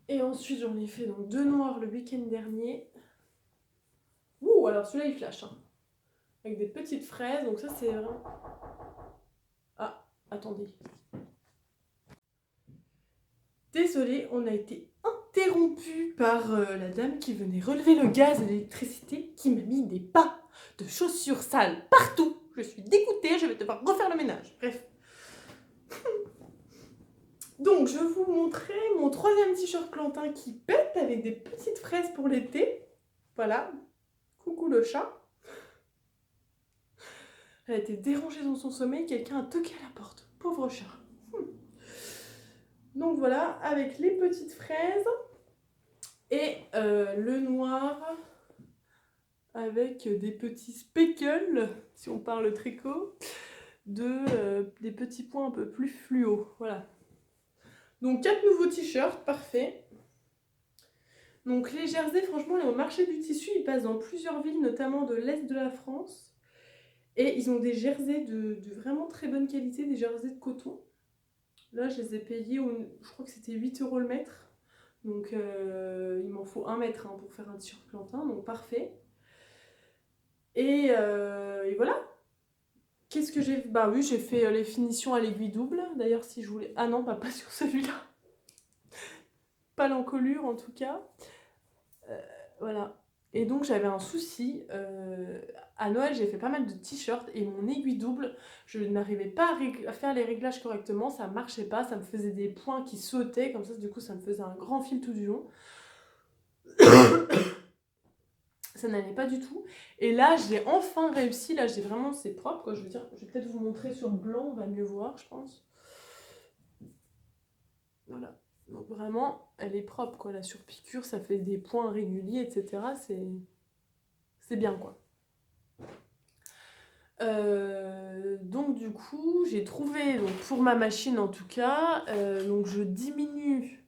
Et ensuite, j'en ai fait donc 2 noirs le week-end dernier. Ouh, alors celui-là, il flash. Hein. Avec des petites fraises, donc ça, c'est vraiment... Ah, attendez. Désolée, on a été interrompu par la dame qui venait relever le gaz et l'électricité qui m'a mis des pas de chaussures sales partout. Je suis dégoûtée, je vais devoir refaire le ménage. Bref. Donc, je vais vous montrer mon 3e t-shirt plantain qui pète avec des petites fraises pour l'été. Voilà. Coucou le chat. Elle a été dérangée dans son sommeil, quelqu'un a toqué à la porte. Pauvre chat. Donc voilà, avec les petites fraises et le noir avec des petits speckles, si on parle tricot, des petits points un peu plus fluo. Voilà. Donc 4 nouveaux t-shirts, parfait. Donc les jerseys, franchement, au marché du tissu, ils passent dans plusieurs villes, notamment de l'Est de la France. Et ils ont des jerseys de vraiment très bonne qualité, des jerseys de coton. Là, je les ai payés, je crois que c'était 8 € le mètre. Donc il m'en faut 1 mètre hein, pour faire un t-shirt plantain, donc parfait. Et voilà. Qu'est-ce que j'ai fait? Bah oui, j'ai fait les finitions à l'aiguille double. D'ailleurs, si je voulais... Ah non, pas sur celui-là. Pas l'encolure en tout cas. Voilà. Et donc j'avais un souci, à Noël j'ai fait pas mal de t-shirts et mon aiguille double, je n'arrivais pas à faire les réglages correctement, ça marchait pas, ça me faisait des points qui sautaient comme ça, du coup ça me faisait un grand fil tout du long. Ça n'allait pas du tout. Et là j'ai enfin réussi, là j'ai vraiment, c'est propre quoi, je veux dire, je vais peut-être vous montrer sur le blanc, on va mieux voir je pense. Voilà. Donc vraiment, elle est propre quoi, la surpiqûre, ça fait des points réguliers, etc. C'est bien quoi. Donc du coup, j'ai trouvé, donc pour ma machine en tout cas, donc je diminue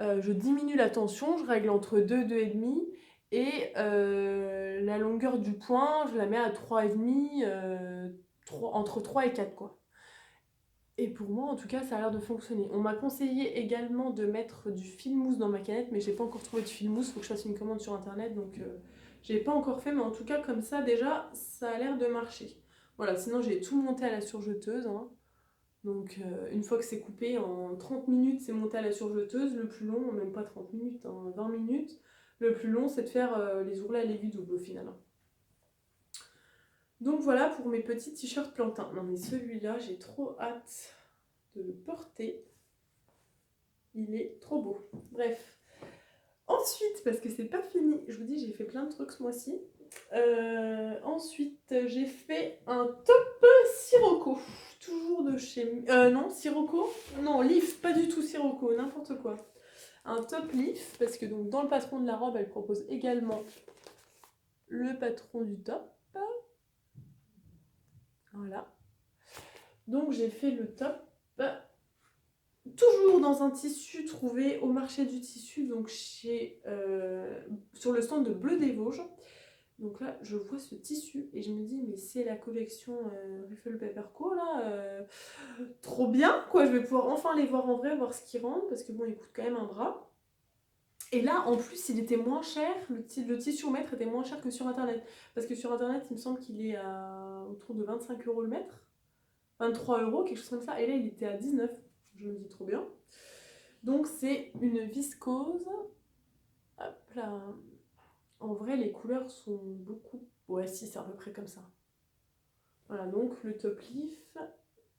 la tension, je règle entre 2, 2,5 et la longueur du point, je la mets à 3,5, entre 3 et 4 quoi. Et pour moi, en tout cas, ça a l'air de fonctionner. On m'a conseillé également de mettre du fil mousse dans ma canette, mais j'ai pas encore trouvé de fil mousse, faut que je fasse une commande sur internet, donc j'ai pas encore fait, mais en tout cas, comme ça, déjà, ça a l'air de marcher. Voilà, sinon j'ai tout monté à la surjeteuse, hein. Donc une fois que c'est coupé, en 30 minutes, c'est monté à la surjeteuse. Le plus long, même pas 30 minutes, hein, 20 minutes. Le plus long, c'est de faire les ourlets à l'aiguille double au final, hein. Donc voilà pour mes petits t-shirts plantains. Non mais celui-là, j'ai trop hâte de le porter. Il est trop beau. Bref. Ensuite, parce que c'est pas fini, je vous dis, j'ai fait plein de trucs ce mois-ci. Ensuite, j'ai fait un top Sirocco. Toujours de chez... non, Sirocco. Non, Leaf, pas du tout Sirocco, n'importe quoi. Un top Leaf, parce que donc dans le patron de la robe, elle propose également le patron du top. Voilà. Donc j'ai fait le top. Toujours dans un tissu trouvé au marché du tissu, donc sur le stand de Bleu des Vosges. Donc là, je vois ce tissu et je me dis, mais c'est la collection Ruffle Paper Co. là. Trop bien, quoi. Je vais pouvoir enfin les voir en vrai, voir ce qui rentre, parce que bon, il coûte quand même un bras. Et là, en plus, il était moins cher, le tissu au mètre était moins cher que sur internet. Parce que sur internet, il me semble qu'il est autour de 25 € le mètre. 23 €, quelque chose comme ça. Et là, il était à 19. Je me dis trop bien. Donc, c'est une viscose. Hop là. En vrai, les couleurs sont beaucoup... Ouais, si, c'est à peu près comme ça. Voilà, donc le top leaf.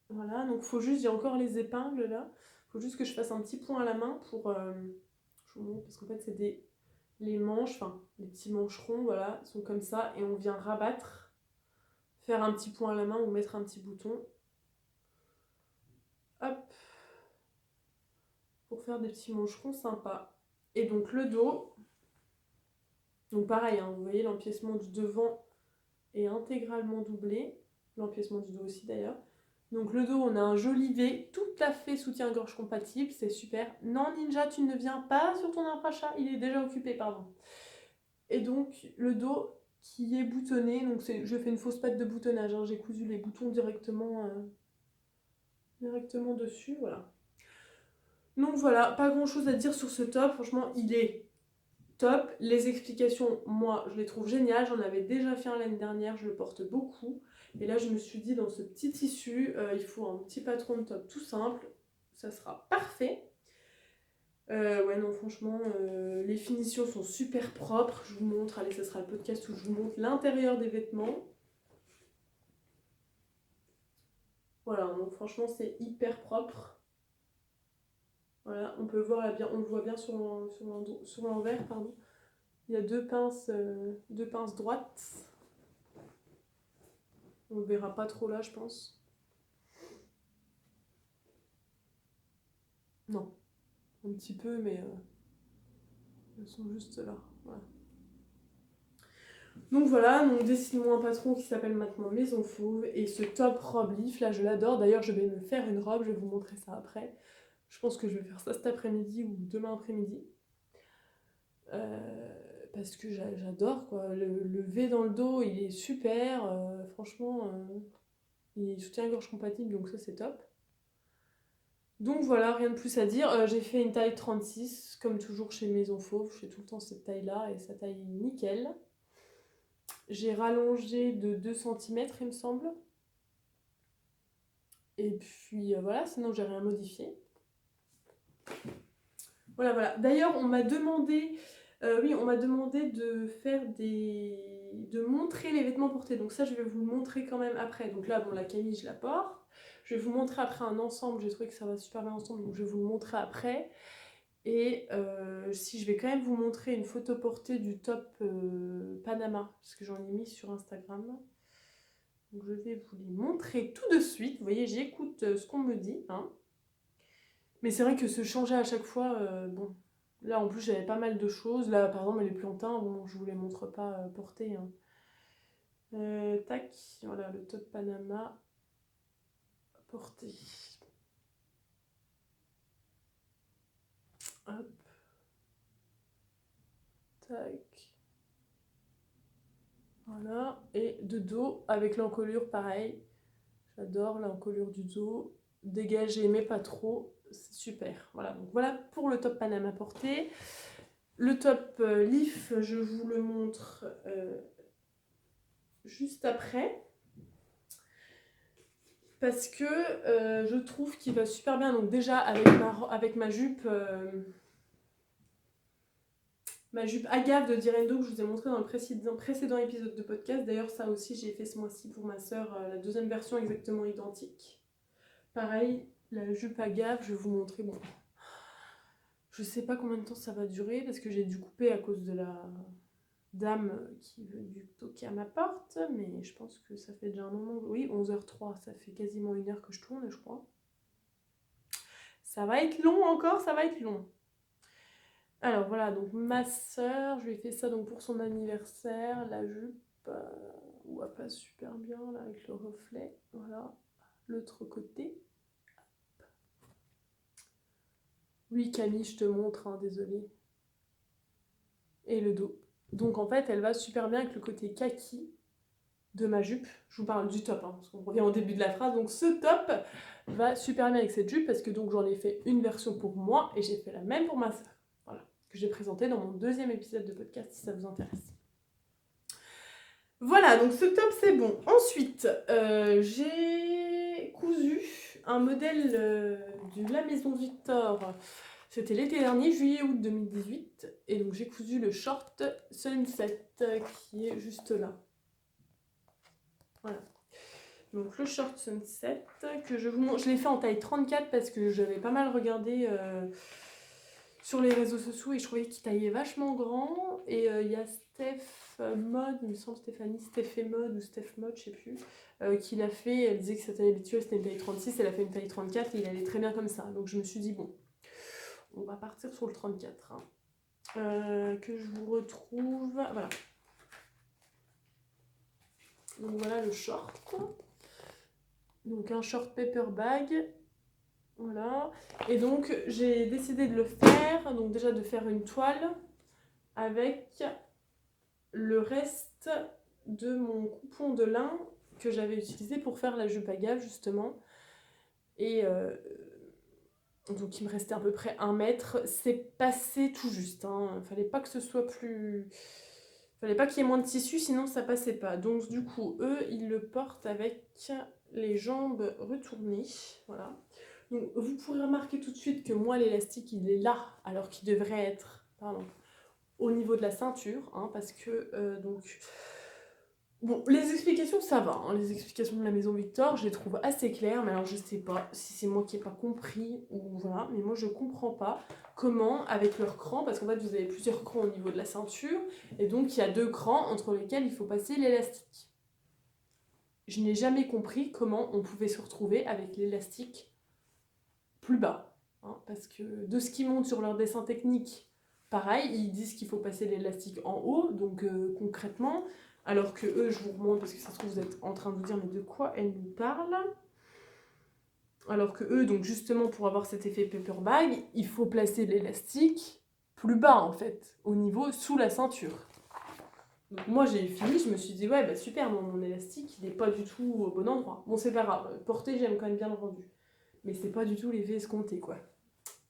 Voilà, donc faut juste, j'ai encore les épingles là. Faut juste que je fasse un petit point à la main pour... je vous montre, parce qu'en fait, c'est les manches, enfin, les petits mancherons, voilà, sont comme ça. Et on vient rabattre, faire un petit point à la main ou mettre un petit bouton. Hop. Pour faire des petits mancherons sympas. Et donc le dos. Donc pareil, hein, vous voyez, l'empiècement du devant est intégralement doublé. L'empiècement du dos aussi d'ailleurs. Donc le dos, on a un joli V, tout à fait soutien-gorge compatible, c'est super. Non Ninja, tu ne viens pas sur ton infrachat, il est déjà occupé, pardon. Et donc le dos qui est boutonné, donc je fais une fausse patte de boutonnage, hein, j'ai cousu les boutons directement dessus, voilà. Donc voilà, pas grand chose à dire sur ce top, franchement il est top. Les explications, moi je les trouve géniales, j'en avais déjà fait un l'année dernière, je le porte beaucoup. Et là je me suis dit, dans ce petit tissu, il faut un petit patron de top tout simple, ça sera parfait. Ouais non franchement, les finitions sont super propres, je vous montre, allez ça sera le podcast où je vous montre l'intérieur des vêtements. Voilà, donc franchement c'est hyper propre. Voilà, on peut voir bien, on le voit bien sur l'envers, pardon. Il y a deux pinces droites. On le verra pas trop là, je pense. Non, un petit peu, mais elles sont juste là. Voilà. Donc voilà, donc dessine-moi un patron qui s'appelle maintenant Maison Fauve. Et ce top robe leaf, là je l'adore. D'ailleurs, je vais me faire une robe, je vais vous montrer ça après. Je pense que je vais faire ça cet après-midi ou demain après-midi. Parce que j'adore quoi. Le V dans le dos, il est super. Franchement, il est soutien-gorge compatible, donc ça c'est top. Donc voilà, rien de plus à dire. J'ai fait une taille 36, comme toujours chez Maison Fauve. Je fais tout le temps cette taille-là et ça taille nickel. J'ai rallongé de 2 cm, il me semble. Et puis voilà, sinon j'ai rien modifié. Voilà, voilà. D'ailleurs, on m'a demandé Oui, on m'a demandé de faire de montrer les vêtements portés. Donc ça, je vais vous le montrer quand même après. Donc là, bon, la Camille, je la porte. Je vais vous montrer après un ensemble. J'ai trouvé que ça va super bien ensemble, donc je vais vous le montrer après. Et si je vais quand même vous montrer une photo portée du top Panama, parce que j'en ai mis sur Instagram. Donc je vais vous les montrer tout de suite. Vous voyez, j'écoute ce qu'on me dit. Hein. Mais c'est vrai que se changer à chaque fois, bon. Là, en plus, j'avais pas mal de choses. Là, par exemple, les plantins, bon, je vous les montre pas portés. Hein. Tac, voilà, le top Panama porté. Hop. Tac. Voilà. Et de dos, avec l'encolure, pareil. J'adore l'encolure du dos. Dégagé, mais pas trop. C'est super. Voilà, donc voilà pour le top Panama porté. Le top Leaf, je vous le montre juste après. Parce que je trouve qu'il va super bien. Donc déjà, avec ma jupe agave de Direndo que je vous ai montré dans le précédent épisode de podcast. D'ailleurs, ça aussi, j'ai fait ce mois-ci pour ma soeur, la deuxième version exactement identique. Pareil, la jupe agave, je vais vous montrer. Bon, je sais pas combien de temps ça va durer parce que j'ai dû couper à cause de la dame qui veut du toquer à ma porte. Mais je pense que ça fait déjà un moment. Oui, 11h03, ça fait quasiment 1 heure que je tourne, je crois. Ça va être long encore, ça va être long. Alors voilà, donc ma soeur, je lui ai fait ça donc pour son anniversaire, la jupe, où elle passe super bien là avec le reflet, voilà, l'autre côté. Oui Camille, je te montre, hein, désolée. Et le dos. Donc en fait, elle va super bien avec le côté kaki de ma jupe. Je vous parle du top, hein, parce qu'on revient au début de la phrase. Donc ce top va super bien avec cette jupe parce que donc j'en ai fait une version pour moi et j'ai fait la même pour ma soeur. Voilà, que j'ai présenté dans mon deuxième épisode de podcast si ça vous intéresse. Voilà, donc ce top c'est bon. Ensuite, j'ai cousu un modèle de la Maison Victor. C'était l'été dernier, juillet-août 2018. Et donc j'ai cousu le short Sunset qui est juste là. Voilà. Donc le short Sunset que je vous montre. Je l'ai fait en taille 34 parce que j'avais pas mal regardé sur les réseaux sociaux et je trouvais qu'il taillait vachement grand. Et il y a Steph Mode, il me semble Steph Mode ou Steph Mode, je sais plus, qui l'a fait. Elle disait que sa taille habituelle c'était une taille 36, elle a fait une taille 34 et il allait très bien comme ça. Donc je me suis dit, bon, on va partir sur le 34. Hein. Que je vous retrouve. Voilà. Donc voilà le short. Donc un short paper bag. Voilà. Et donc j'ai décidé de le faire. Donc déjà de faire une toile avec le reste de mon coupon de lin que j'avais utilisé pour faire la jupe agave justement. Et donc il me restait à peu près 1 mètre. C'est passé tout juste. Hein. Fallait pas que ce soit plus... Fallait pas qu'il y ait moins de tissu, sinon ça passait pas. Donc du coup, eux, ils le portent avec les jambes retournées. Voilà. Donc vous pourrez remarquer tout de suite que moi, l'élastique, il est là, alors qu'il devrait être au niveau de la ceinture. Hein, parce que, donc... Bon, les explications, ça va. Hein. Les explications de la Maison Victor, je les trouve assez claires. Mais alors, je sais pas si c'est moi qui n'ai pas compris ou voilà. Mais moi, je comprends pas comment, avec leur cran, parce qu'en fait, vous avez plusieurs crans au niveau de la ceinture. Et donc, il y a 2 crans entre lesquels il faut passer l'élastique. Je n'ai jamais compris comment on pouvait se retrouver avec l'élastique plus bas. Hein, parce que de ce qu'ils montrent sur leur dessin technique, pareil, ils disent qu'il faut passer l'élastique en haut. Donc, concrètement... Alors que eux, je vous remonte parce que ça se trouve, vous êtes en train de vous dire, mais de quoi elle nous parle? Alors que eux, donc justement, pour avoir cet effet paper bag, il faut placer l'élastique plus bas, en fait, au niveau sous la ceinture. Donc moi, j'ai fini, je me suis dit, ouais, bah super, mon élastique, il n'est pas du tout au bon endroit. Bon, c'est pas grave, porté, j'aime quand même bien le rendu. Mais c'est pas du tout l'effet escompté, quoi.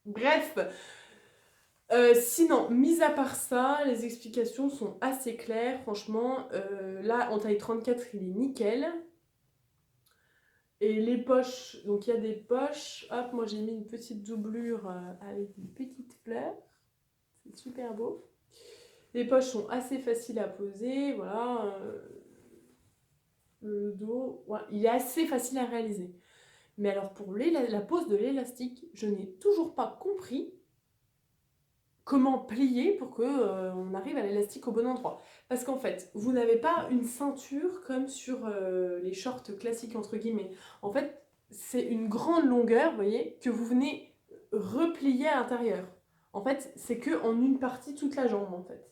Bref, sinon, mis à part ça, les explications sont assez claires. Franchement, là, en taille 34, il est nickel. Et les poches, donc il y a des poches. Hop, moi j'ai mis une petite doublure avec une petite fleur. C'est super beau. Les poches sont assez faciles à poser, voilà. Le dos, ouais, il est assez facile à réaliser. Mais alors pour la pose de l'élastique, je n'ai toujours pas compris comment plier pour que on arrive à l'élastique au bon endroit. Parce qu'en fait, vous n'avez pas une ceinture comme sur les shorts classiques entre guillemets. En fait, c'est une grande longueur, vous voyez, que vous venez replier à l'intérieur. En fait, c'est que en une partie toute la jambe en fait.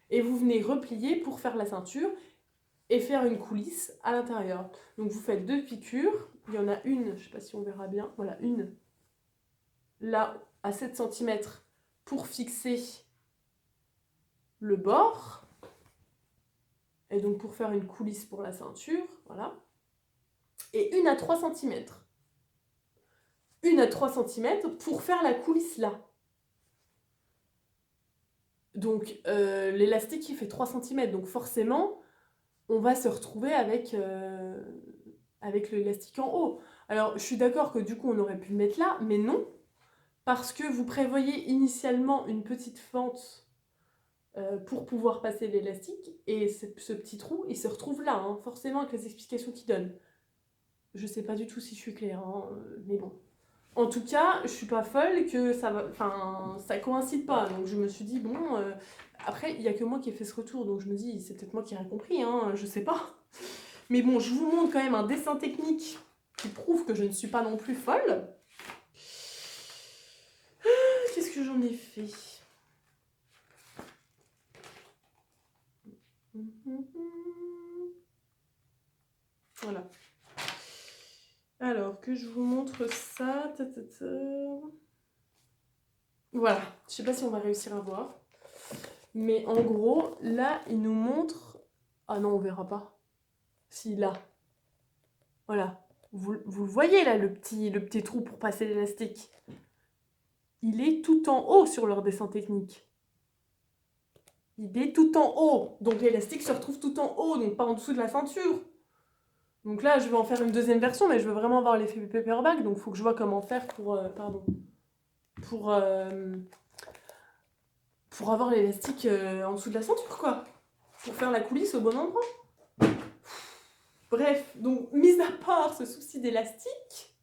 Et vous venez replier pour faire la ceinture et faire une coulisse à l'intérieur. Donc vous faites 2 piqûres, il y en a une, je ne sais pas si on verra bien, voilà, une là à 7 cm pour fixer le bord, et donc pour faire une coulisse pour la ceinture, voilà, et une à 3 cm. Une à 3 cm pour faire la coulisse là. Donc l'élastique il fait 3 cm, donc forcément on va se retrouver avec l'élastique en haut. Alors je suis d'accord que du coup on aurait pu le mettre là, mais non, parce que vous prévoyez initialement une petite fente pour pouvoir passer l'élastique, et ce petit trou il se retrouve là, hein, forcément avec les explications qu'il donne. Je sais pas du tout si je suis claire, hein, mais bon. En tout cas, je suis pas folle que ça va, enfin, ça coïncide pas. Donc je me suis dit bon, après il y a que moi qui ai fait ce retour, donc je me dis c'est peut-être moi qui ai rien compris, hein, je sais pas. Mais bon, je vous montre quand même un dessin technique qui prouve que je ne suis pas non plus folle. Qu'est-ce que j'en ai fait? Voilà. Alors, que je vous montre ça. Voilà. Je sais pas si on va réussir à voir. Mais en gros, là, il nous montre... Ah non, on verra pas. Si, là. Voilà. Vous le voyez, là, le petit trou pour passer l'élastique. Il est tout en haut sur leur dessin technique. Il est tout en haut. Donc l'élastique se retrouve tout en haut, donc pas en dessous de la ceinture. Donc là, je vais en faire une deuxième version, mais je veux vraiment avoir l'effet paperback, donc il faut que je vois comment faire pour... pour avoir l'élastique en dessous de la ceinture, quoi. Pour faire la coulisse au bon endroit. Bref, donc, mis à part ce souci d'élastique,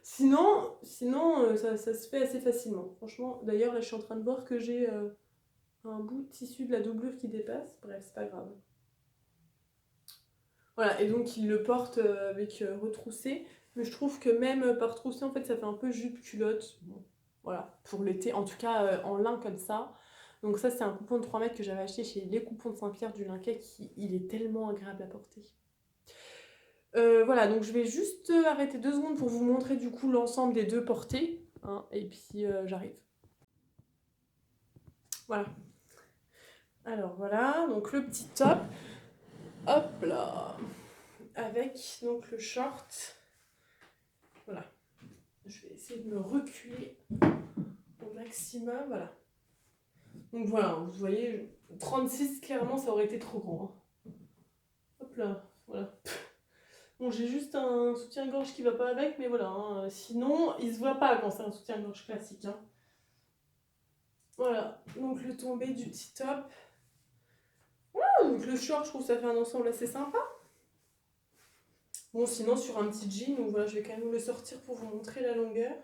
sinon ça se fait assez facilement. Franchement, d'ailleurs, là, je suis en train de voir que j'ai un bout de tissu de la doublure qui dépasse. Bref, c'est pas grave. Voilà, et donc, il le porte avec retroussé. Mais je trouve que même par troussé, en fait, ça fait un peu jupe culotte. Bon, voilà, pour l'été, en tout cas en lin comme ça. Donc ça, c'est un coupon de 3 mètres que j'avais acheté chez Les Coupons de Saint-Pierre du Linquet, il est tellement agréable à porter. Voilà, donc je vais juste arrêter 2 secondes pour vous montrer du coup l'ensemble des 2 portées, hein, et puis j'arrive. Voilà. Alors voilà, donc le petit top, hop là, avec donc le short. Voilà. Je vais essayer de me reculer au maximum, voilà. Donc voilà, vous voyez, 36, clairement, ça aurait été trop grand. Hein. Hop là, voilà. Bon, j'ai juste un soutien-gorge qui va pas avec, mais voilà. Hein. Sinon, il se voit pas quand c'est un soutien-gorge classique. Hein. Voilà, donc le tombé du petit top. Voilà, donc le short, je trouve que ça fait un ensemble assez sympa. Bon, sinon, sur un petit jean, donc voilà, je vais quand même le sortir pour vous montrer la longueur.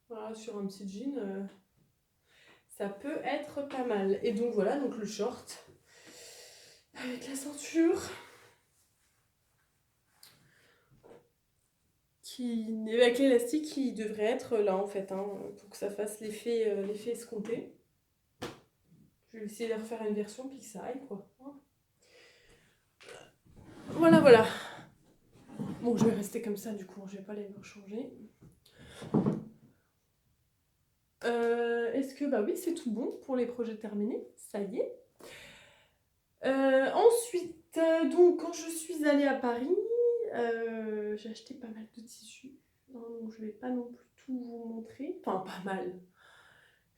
Voilà, sur un petit jean, ça peut être pas mal. Et donc voilà, donc le short avec la ceinture. Avec l'élastique qui devrait être là en fait, hein, pour que ça fasse l'effet escompté. Je vais essayer de refaire une version puis que ça aille quoi. Voilà, voilà. Bon, je vais rester comme ça du coup, je vais pas les changer. Est-ce que, bah oui, c'est tout bon pour les projets terminés, ça y est. Ensuite, donc quand je suis allée à Paris, j'ai acheté pas mal de tissus. Donc je vais pas non plus tout vous montrer. Enfin, pas mal.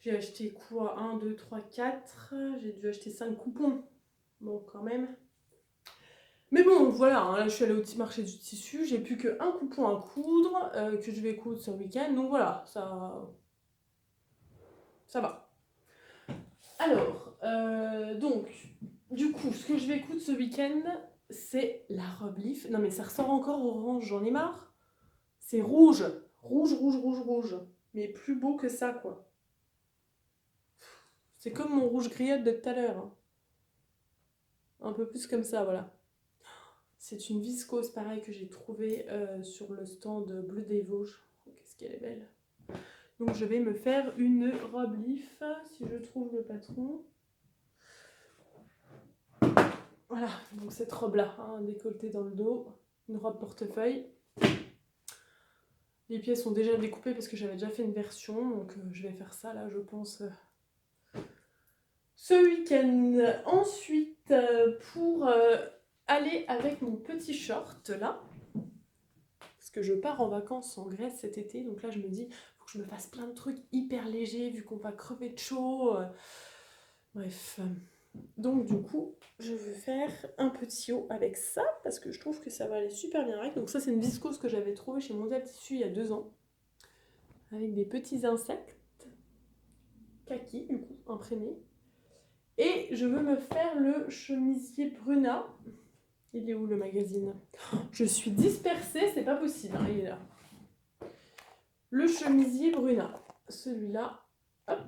J'ai acheté quoi? 1, 2, 3, 4. J'ai dû acheter 5 coupons. Bon, quand même. Mais bon, voilà, hein, là je suis allée au petit marché du tissu. J'ai plus qu'un coupon à coudre, que je vais coudre ce week-end. Donc voilà, ça va. Alors, donc, du coup, ce que je vais écouter ce week-end, c'est la robe Leaf. Non mais ça ressort encore orange, j'en ai marre. C'est rouge. Rouge, rouge, rouge, rouge. Mais plus beau que ça, quoi. C'est comme mon rouge griotte de tout à l'heure, hein. Un peu plus comme ça, voilà. C'est une viscose, pareil, que j'ai trouvée sur le stand Bleu des Vosges. Oh, qu'est-ce qu'elle est belle. Donc je vais me faire une robe Leaf, si je trouve le patron. Voilà, donc cette robe-là, hein, décolletée dans le dos, une robe portefeuille. Les pièces sont déjà découpées parce que j'avais déjà fait une version, donc je vais faire ça là, je pense, ce week-end. Ensuite, pour aller avec mon petit short là, parce que je pars en vacances en Grèce cet été, donc là je me dis, faut que je me fasse plein de trucs hyper légers vu qu'on va crever de chaud. Bref. Donc du coup, je vais faire un petit haut avec ça, parce que je trouve que ça va aller super bien avec. Donc ça, c'est une viscose que j'avais trouvée chez Mondial Tissu il y a 2 ans, avec des petits insectes, kaki du coup, imprimés. Et je veux me faire le chemisier Bruna. Il est où le magazine? Je suis dispersée, c'est pas possible, hein, il est là. Le chemisier Bruna, celui-là, hop.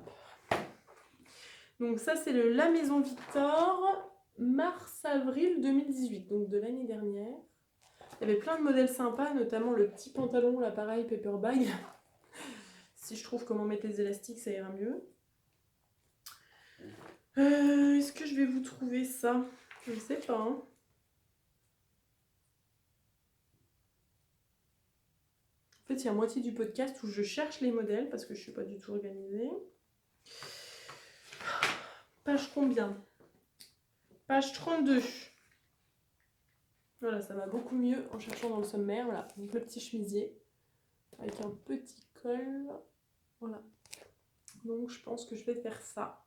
Donc ça, c'est le La Maison Victor, mars-avril 2018, donc de l'année dernière. Il y avait plein de modèles sympas, notamment le petit pantalon, là pareil, paper bag. Si je trouve comment mettre les élastiques, ça ira mieux. Est-ce que je vais vous trouver ça? Je ne sais pas, hein. En fait, il y a moitié du podcast où je cherche les modèles parce que je ne suis pas du tout organisée. Page combien? Page 32. Voilà, ça va beaucoup mieux en cherchant dans le sommaire. Voilà, donc le petit chemisier avec un petit col. Voilà. Donc je pense que je vais faire ça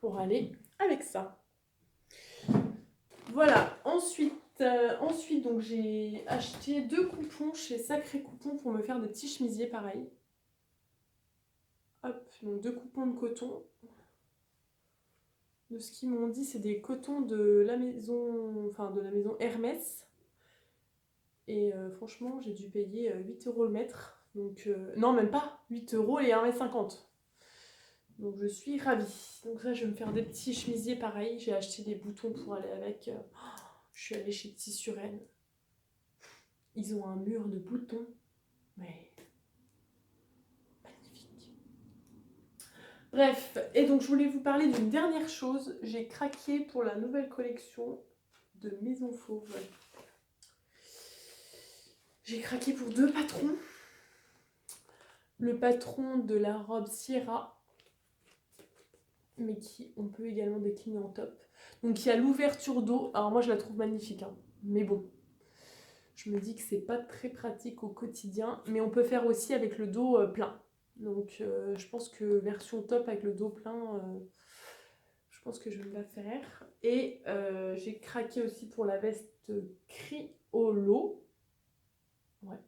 pour aller avec ça. Voilà, ensuite donc j'ai acheté 2 coupons chez Sacré Coupon pour me faire des petits chemisiers pareil. Hop, donc 2 coupons de coton. De ce qu'ils m'ont dit, c'est des cotons de la maison Hermès. Et franchement, j'ai dû payer 8 € le mètre. Donc, non, même pas, 8 € et 1,50 m. Donc je suis ravie. Donc là, je vais me faire des petits chemisiers pareil. J'ai acheté des boutons pour aller avec. Je suis allée chez Tissuren. Ils ont un mur de boutons. Mais magnifique. Bref, et donc je voulais vous parler d'une dernière chose. J'ai craqué pour la nouvelle collection de Maison Fauve. J'ai craqué pour 2 patrons. Le patron de la robe Sierra, mais qui on peut également décliner en top. Donc il y a l'ouverture dos. Alors moi je la trouve magnifique, hein. Mais bon, je me dis que c'est pas très pratique au quotidien, mais on peut faire aussi avec le dos plein. Donc je pense que version top avec le dos plein, je pense que je vais me la faire. Et j'ai craqué aussi pour la veste Criollo, ouais,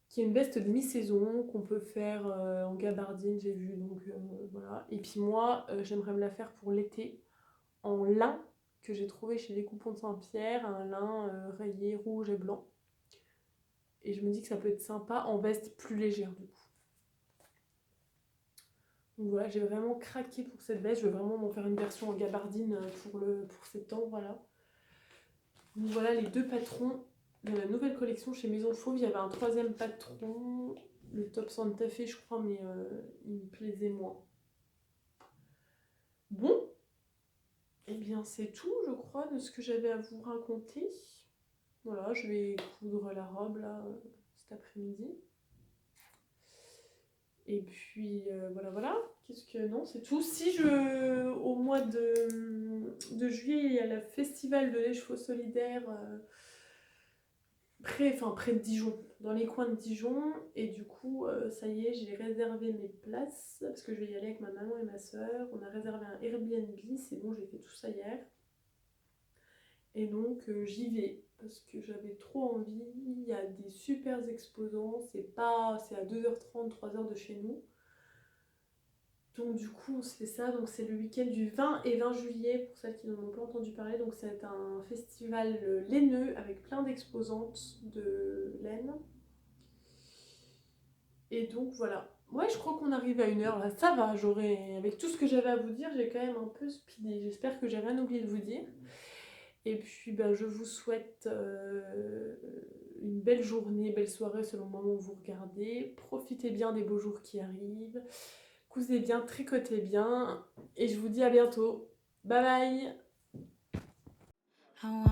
qui est une veste de mi-saison qu'on peut faire en gabardine, j'ai vu. Donc voilà. Et puis moi, j'aimerais me la faire pour l'été en lin que j'ai trouvé chez les Coupons de Saint-Pierre, un lin rayé rouge et blanc. Et je me dis que ça peut être sympa en veste plus légère du coup. Donc voilà, j'ai vraiment craqué pour cette veste. Je vais vraiment m'en faire une version en gabardine pour septembre, voilà. Donc voilà les 2 patrons de la nouvelle collection chez Maison Fauve. Il y avait un 3e patron, le Top Santa Fe je crois, mais il me plaisait moins. Bon, et bien c'est tout je crois de ce que j'avais à vous raconter. Voilà, je vais coudre la robe là cet après-midi. Et puis voilà. Qu'est-ce que non, c'est tout. Si au mois de juillet, il y a le festival de l'écheveau solidaire près de Dijon, dans les coins de Dijon. Et du coup, ça y est, j'ai réservé mes places parce que je vais y aller avec ma maman et ma soeur. On a réservé un Airbnb, c'est bon, j'ai fait tout ça hier. Et donc j'y vais parce que j'avais trop envie. Il y a des super exposants, c'est à 2h30, 3h de chez nous. Donc du coup on se fait ça, donc c'est le week-end du 20 et 20 juillet pour celles qui n'en ont pas entendu parler. Donc c'est un festival laineux avec plein d'exposantes de laine. Et donc voilà. Ouais, je crois qu'on arrive à 1 heure là, ça va, avec tout ce que j'avais à vous dire, j'ai quand même un peu speedé. J'espère que j'ai rien oublié de vous dire. Et puis bah, je vous souhaite une belle journée, belle soirée selon le moment où vous regardez. Profitez bien des beaux jours qui arrivent. Cousez bien, tricotez bien. Et je vous dis à bientôt. Bye bye.